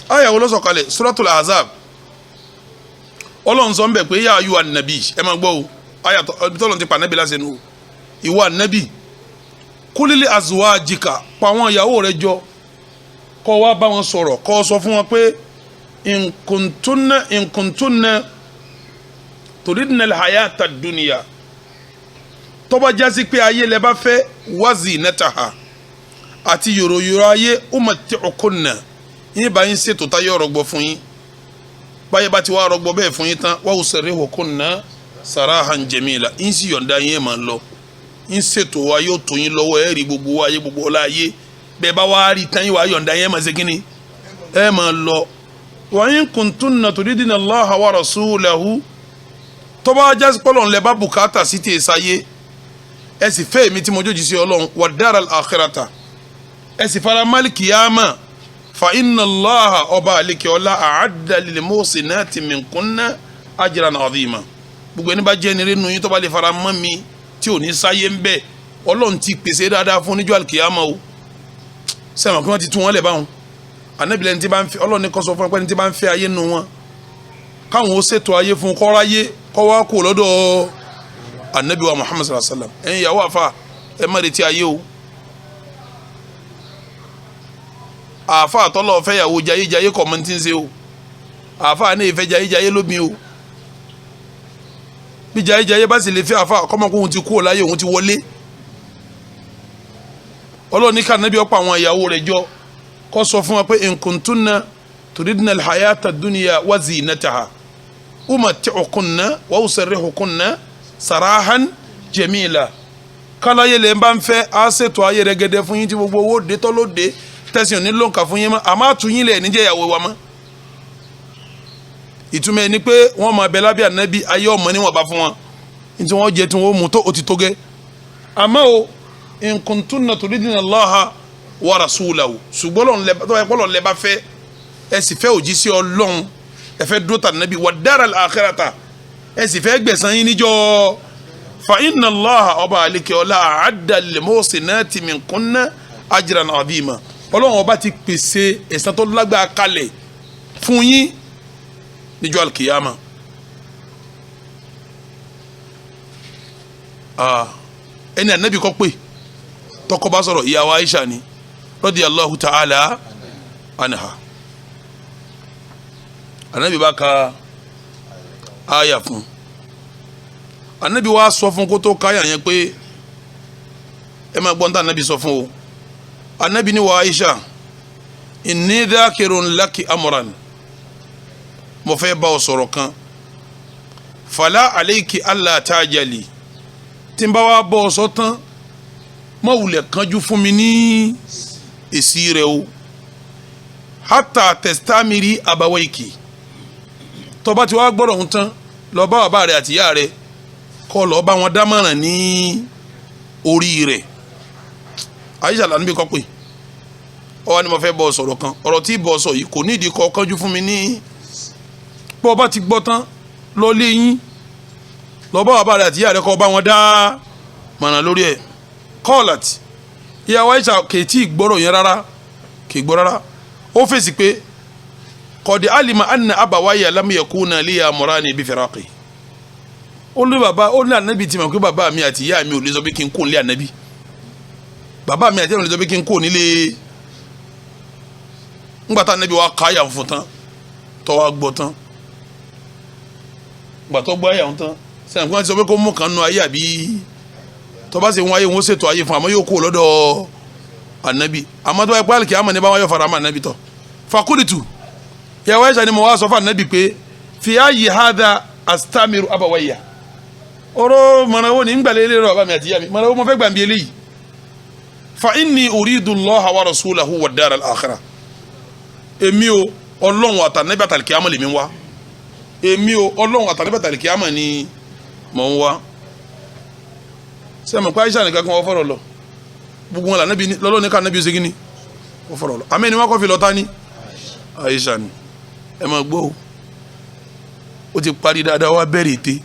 àyà wo ló sọ̀kalẹ̀ Suratul Ahzab Ọlọ́run sọ ń bẹ̀ pé yá ayú ànàbì ẹ máa gbọ́ o àyà tọ́lọ́run ti pa ànàbì láṣẹ nu ìwọ ànàbì kúlílì azwajika pa àwọn ìyàwó rẹ jọ kó wá bá wọn sọ̀rọ̀ kó sọ fún wọn pé in kuntunna turidna al-hayata ad-dunya tó bá jásí pé ayé lẹ bá fẹ́ wazinataha àti yòròyòrò ayé umatti'ukunna yín bá yín ṣètò táyé ọ̀rọ̀gbọ̀ fún yín báyé bá ti wá ọ̀rọ̀gbọ̀ bẹ́ẹ̀ fún yín tán wa usarrihukunna sarahan jamila yín sì yọ̀ǹda yín máa lọ yín ṣètò wa yóò tó yín lọ́wọ́ ẹ̀ rí gbogbo ayé gbogbo ọlá ayé bẹ́ẹ̀ bá wá rí tán yín wá yọ̀ǹda yín máa ṣe kíni ẹ̀ máa lọ wa in kuntunna turidina Allaha wa rasulahu tó bá jásí pé Ọlọ́run lẹ bá bùkátà sí ti ìsáyé ẹ sì fẹ́ èmi tí mo jójì sí Ọlọ́run wà dára àkhírátà ẹ sì fara mali kìyàmà fa inna Allaha ọba àlekè ọlá a'adda lil muhsinati minkunna ajran azima gbogbo ẹni bá jẹ́ ẹni rẹ̀ nù yín tó bá lè fara mọ́ mi tí ò ní sáyé ń bẹ̀ Ọlọ́run ti pèsè dáadáa fún níjọ́ àlùkìyàmà o sẹ́wọ̀n kí wọ́n ti tún wọn lẹ̀ báwọn ànábìlẹ̀ ní ti bá ń fẹ́ Ọlọ́run ní kó sọ fún ẹni tí bá ń fẹ́ ayé nù wọn káwọn ó ṣètò ayé fún kọ́ráyé kọ́ wá kó lọ́dọ̀ ànábì wa Muhammad sallallahu alaihi wa sallam ẹ̀yin ìyàwó àfa ẹ̀ má retí ayé o àfa àtọ́lọ́ fẹ́ yàwó jayéjayé kọ̀ mọ́ ti ń ṣe o àfa ní ìfẹ́ jayéjayé lómi o bí jayéjayé bá sì lè fẹ́ àfa kọ́mọ́kó òun ti kú láyé òun ti wọlé Ọlọ́run ní ká ànábì ọ̀pọ̀ àwọn ìyàwó rẹ̀ jọ kó sọ fún wa pé in kuntunna turidna al-hayata ad-dunya wa zinataha umatti'ukunna wa usarrihukunna sarahan jamila kala yele n bá ń fẹ́ a ṣètò ayé rẹ̀ gẹ́dẹ́ fún yín tí gbogbo owó de tó ló de tẹ̀sí òní ló ń kà fún yín mọ́ àmọ́ àtún yín lẹ̀ níjẹ́ ìyàwó wa mọ́ ìtumọ̀ ẹni pé wọ́n máa bẹ lábẹ́ ànábì ayé ọmọ níwọ̀n bá fún wọn ní tí wọ́n jẹ tí wọ́n mú tó o ti tó gẹ́ àmọ́ o in kuntunna turidna Allaha wa rasulahu ṣùgbọ́n Ọlọ́run lẹ bá fẹ́ ẹ sì fẹ́ òjíṣẹ́ Ọlọ́run ẹ fẹ́ dúró tà nàbí wà dára àkhírátà ẹ sì fẹ́ gbẹ̀san yín níjọ́ fa inna Allaha ọba àlekè ọlá a'adda lil muhsinati minkunna ajran azima Ọlọ́run ọba ti pèsè ẹ̀san tó lágbára kalẹ̀ fún yín níjọ́ alkiyama ẹni ànábì kọ́ pé tọkọ bá sọ̀rọ̀ ìyàwó Aisha ni radiyallahu ta'ala anha anabi bá ka aya fún anabi wá sọ fún kó tó káyà yẹn pé ẹ máa gbọ́n tá anabi sọ fún o anabi ní wa Aisha inni dhakirun laki amran mo fẹ́ bá ọ sọ̀rọ̀ kan fala alayki alla tajali tí n bá wá bọ́ ọ sọ tán má wulẹ̀ kánjú fún mi ní èsì rẹ o hatta testamiri abawayki tó bá ti wá gbọ́dọ̀ ń tán lọ bá bàbá rẹ̀ àti ìyá rẹ̀ kó lọ bá wọn dámọ̀ràn ní orí rẹ̀ Aisha lànà bí kọ́ pé ọwọ́ ni mo fẹ́ bọ́ sọ̀rọ̀ kan ọ̀rọ̀ tí bọ́ sọ yìí kò nídìí kọ́ kánjú fún mi ní bọ́ bá ti gbọ́ tán lọ lé yín lọ bá bàbá rẹ̀ àti ìyá rẹ̀ kó bá wọn dá mọ̀ràn lórí ẹ̀ kọ́ọ̀làtì ìyàwó Aisha kèétí gbọ́rọ̀ yẹn rárá kì í gbọ́ rárá ó fèsì pé kọ̀dí alima anna abawaya lam yakuna liya murani bi firaqi ó ní bàbá ó ní ànábì tí mo pé bàbá mi àti ìyá mi ò lè sọ pé kí n kó nílé ànábì bàbá mi àti ìyá mi ò lè sọ pé kí n kó nílé ńgbà tá ànábì wa ká àyà fún tán tó wá gbọ́ tán ńgbà tó gbọ́ àyà fún tán sẹ́yìn kí wọ́n ti sọ pé kó mú kan nù ayé àbí tó bá ṣe wọn ayé wọn ṣètò ayé fún àmọ́ yóò kó lọ́dọ̀ ànábì àmọ́ tó bá yẹ pé àlìkè àmọ́ ní bá wọn yóò fara mọ́ ànábì tọ̀ fakulitu ìyàwó Aisha ni mo wá sọ fún ànábì pé fi ayyi hadha astamiru abawayya ọ̀rọ̀ mọ̀nàwó ní gbàlẹ́ ilé rẹ̀ bàbá mi àti ìyá mi mọ̀nàwó mo fẹ́ gbàǹbí eléyìí fa inni uridu Allaha wa rasulahu wa dara al-akhirah èmi o Ọlọ́run àtànábì àtàlìkè àmọ́ lèmi wá èmi o Ọlọ́run àtànábì àtàlìkè àmọ́ ni mò ń wá sẹ́mi pé Aisha nìkan kan wọ́n fọ̀rọ̀ lọ gbogbo wọn lọ́lọ́ ní ká nábì ṣe kíni wọ́n fọ̀rọ̀ lọ àmì ni wọ́n kọ́ fi lọ́ta ní Aisha ni ẹ máa gbọ́ ó ti parí dáadáa wá bẹ̀rẹ̀ ète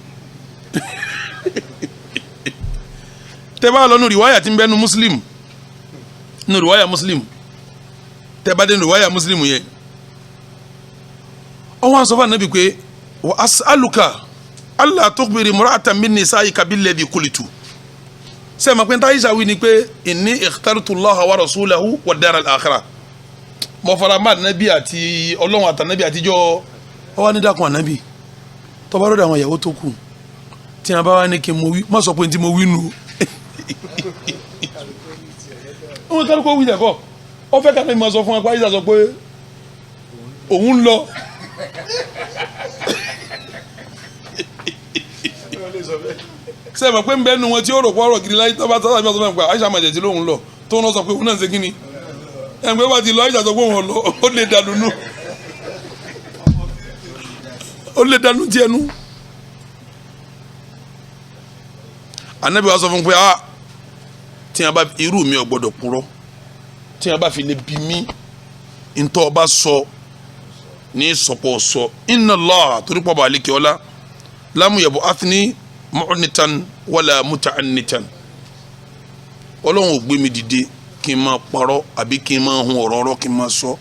tẹ́ bá lọ nù rìwáyà tí ń bẹ nù Muslim nù rìwáyà Muslim tẹ́ bá dé nù rìwáyà Muslim yẹn ọwọ́n sọ fún ànábì pé wa as'aluka alla tukhbiri mura'atan min nisa'ika billadhi qulitu sẹ́mi pé Aisha wí ni pé inni ikhtartu Allaha wa rasulahu wa dara al-akhirah mo fara má ànábì àti Ọlọ́run àtànábì àtijọ́ ọ wá ní dákun ànábì tó bá rọ́dọ̀ àwọn ìyàwó tó kù tí a bá wá ní kí n mo wí má sọ pé tí mo wí nù wọn kálukú wí dẹ̀kọ́ ọ fẹ́ ká ní ma sọ fún wa pé Aisha sọ pé òun lọ sẹ́mi pé ń bẹ́ẹ̀ nu wọn tí ó rò pọ̀ ọ̀rọ̀ gidi láyé tó bá tọ́lá mi ọ̀sán mẹ́rin pa Aisha máa jẹ̀jẹ̀ lóhùn lọ tó ń sọ pé òun náà ń ṣe kí ni ẹgbẹ́ bá ti lọ Aisha sọ pé òun lọ ó lè dànù nù ó lè dànù tiẹ̀ nù anabi wa sọ fún pé tí a bá irú mi ò gbọdọ̀ purọ́ tí a bá fi lè bí mi ntọ́ ọba sọ ní sọpọ̀ sọ inna Allah torí pọ̀ bá alikẹ́ ọlá lam yab'athni mu'nitan wala muta'annitan ọlọ́run ò gbé mi dìde kí n máa parọ́ àbí kí n máa hun ọ̀rọ̀ kí n máa sọ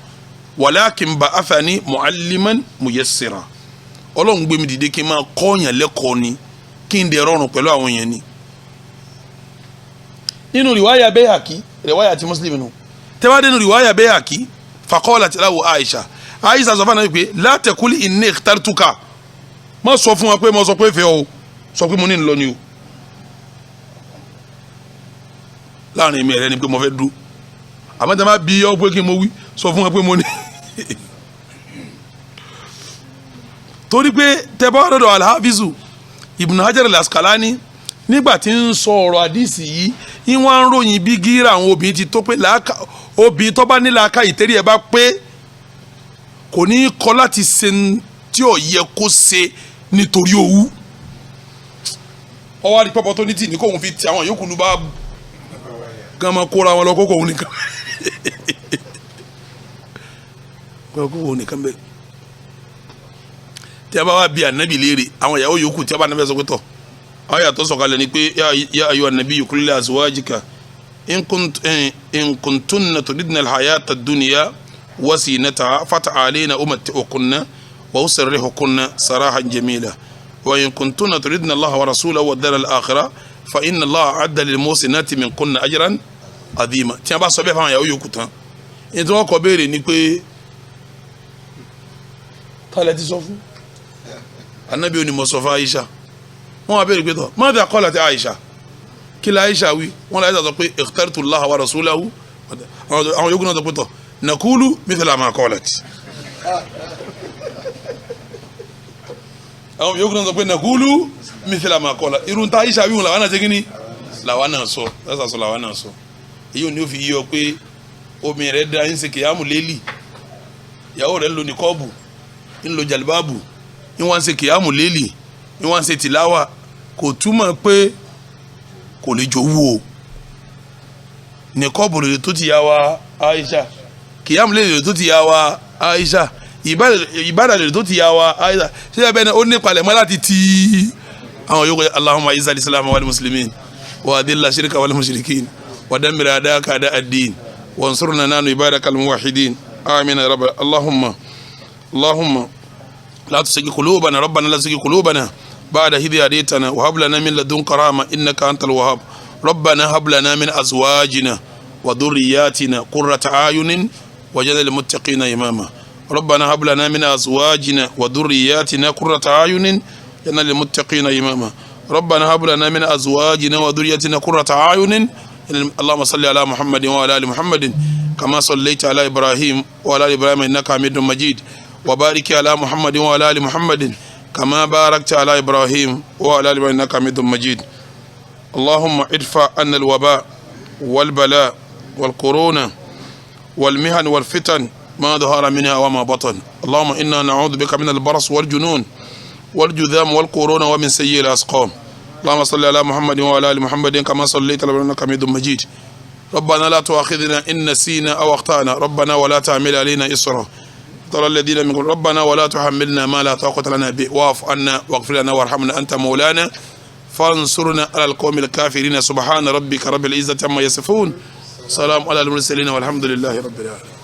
walakin ba'athani mu'alliman muyassira ọlọ́run gbé mi dìde kí n máa kọ́ọ̀yàn lẹ́kọ̀ọ́ ni kí n dẹ̀ rọrùn pẹ̀lú àwọn yẹn ni. nínú riwaya Bayhaqi riwaya ti Muslim nù tẹ́wá nínú riwaya Bayhaqi faqalat lahu Aisha sọ fún anabi pé la taqul inni ikhtartuka má sọ fún wa pé mo sọ pé fẹ́ o sọ pé mo ní lọ ni o láàrin mi rẹ ni pé mo fẹ́ dúró àmọ́ tí a máa bí ọ pé kí n mo wí sọ fún wa pé mo ní. torí pé tẹ́bá lọ́dọ̀ Al-Hafizu Ibn Hajar al-Asqalani nígbà tí ń sọ ọ̀rọ̀ àdìsí yìí ìwọ̀n ń ròyìn bí gíra àwọn obìnrin ti tó pé obìnrin tó bá ní làákà ìtẹ́rí ẹ̀ bá pé kò ní kọ́ láti ṣe tí ò yẹ kó ṣe nítorí owó ọwọ́ àdìpọ̀pọ̀ tó ní tì ní kóun fi ti àwọn yòókù ló bá gan máa kóra wọn lọ kókò òun nìkan kókò òun nìkan bẹ́ẹ̀ tí a bá wá bí anabi léèrè àwọn ìyàwó yòókù tí a bá anabi sọ pé tọ̀ àwọn yàtọ̀ sọ̀kalẹ̀ ni pé yá ayọ̀ anabi qul li azwajika in kuntunna turidna al-hayata ad-dunya wa zinataha fata'alina umatti'ukunna wa usarrihukunna sarahan jamila wa in kuntunna turidna Allaha wa rasulahu wa ad-dara al-akhirah fa inna Allaha a'adda lil-muhsinati minkunna ajran adhima tí a bá sọ bẹ́ẹ̀ fáwọn ìyàwó yòókù tán ní tí wọ́n kọ béèrè ni pé tálẹ̀ ti sọ fún anabi oni mọ̀sọ̀fà Aisha wọ́n wá béèrè pé tọ́ mọ́tà qalat Aisha kí la Aisha wí wọ́n la Aisha sọ pé ikhtartu Allaha wa rasulahu àwọn yòókù náà sọ pé tọ́ nakulu mithla ma qalat àwọn yòókù náà sọ pé nakulu mithla ma qalat irun ta Aisha wí wọn làwọn náà ṣe kí ni làwọn náà sọ lásà sọ làwọn náà sọ èyí ò ní ó fi yí ọ pé omi rẹ̀ da ń ṣe kìyàmù lélì ìyàwó rẹ̀ ń lo nìkọ́ọ̀bù ń lo jàlibáàbù ń wá ń ṣe kìyàmù lélì ń wá ń ṣe tìláwà kò túmọ̀ pé kò lè jowú o nìkọ́ọ̀bù lè tó ti yá wa Aisha kìyàmù lélì lè tó ti yá wa Aisha ìbádà lè tó ti yá wa Aisha ṣé ẹ bẹ́ẹ̀ ni ó ní palẹ̀mọ́ láti ti àwọn yòókù Allahumma izza al-islam wal muslimin wa adilla shirka wal mushrikin ودمر أعداءك أعداء الدين وانصرنا نحن عبادك الموحدين آمين يا رب اللهم لا تزغ قلوبنا ربنا لا تزغ قلوبنا بعد إذ هديتنا وهب لنا من لدنك رحمة إنك أنت الوهاب ربنا هب لنا من أزواجنا وذرياتنا قرة أعين واجعلنا للمتقين إماما ربنا هب لنا من أزواجنا وذرياتنا قرة أعين واجعلنا للمتقين إماما ربنا هب لنا من أزواجنا وذرياتنا قرة أعين اللهم صل على محمد وعلى ال محمد كما صليت على ابراهيم وعلى ال ابراهيم انك حميد مجيد وبارك على محمد وعلى ال محمد كما باركت على ابراهيم وعلى ال ابراهيم انك حميد مجيد اللهم ادفع عنا الوباء والبلاء والكورونا والمحن والفتن ما ظهر منها وما بطن اللهم انا نعوذ بك من البرص والجنون والجذام والكورونا ومن سيء الاسقام اللهم صل على محمد وعلى ال محمد كما صليت على ابراهيم انك حميد مجيد ربنا لا تؤاخذنا ان نسينا او اخطانا ربنا ولا تحمل علينا اصرا ترى الذين من ربنا ولا تحملنا ما لا طاقه لنا به واعف عنا واغفر لنا وارحمنا انت مولانا فانصرنا على القوم الكافرين سبحان ربك رب العزه عما يصفون سلام على المرسلين والحمد لله رب العالمين.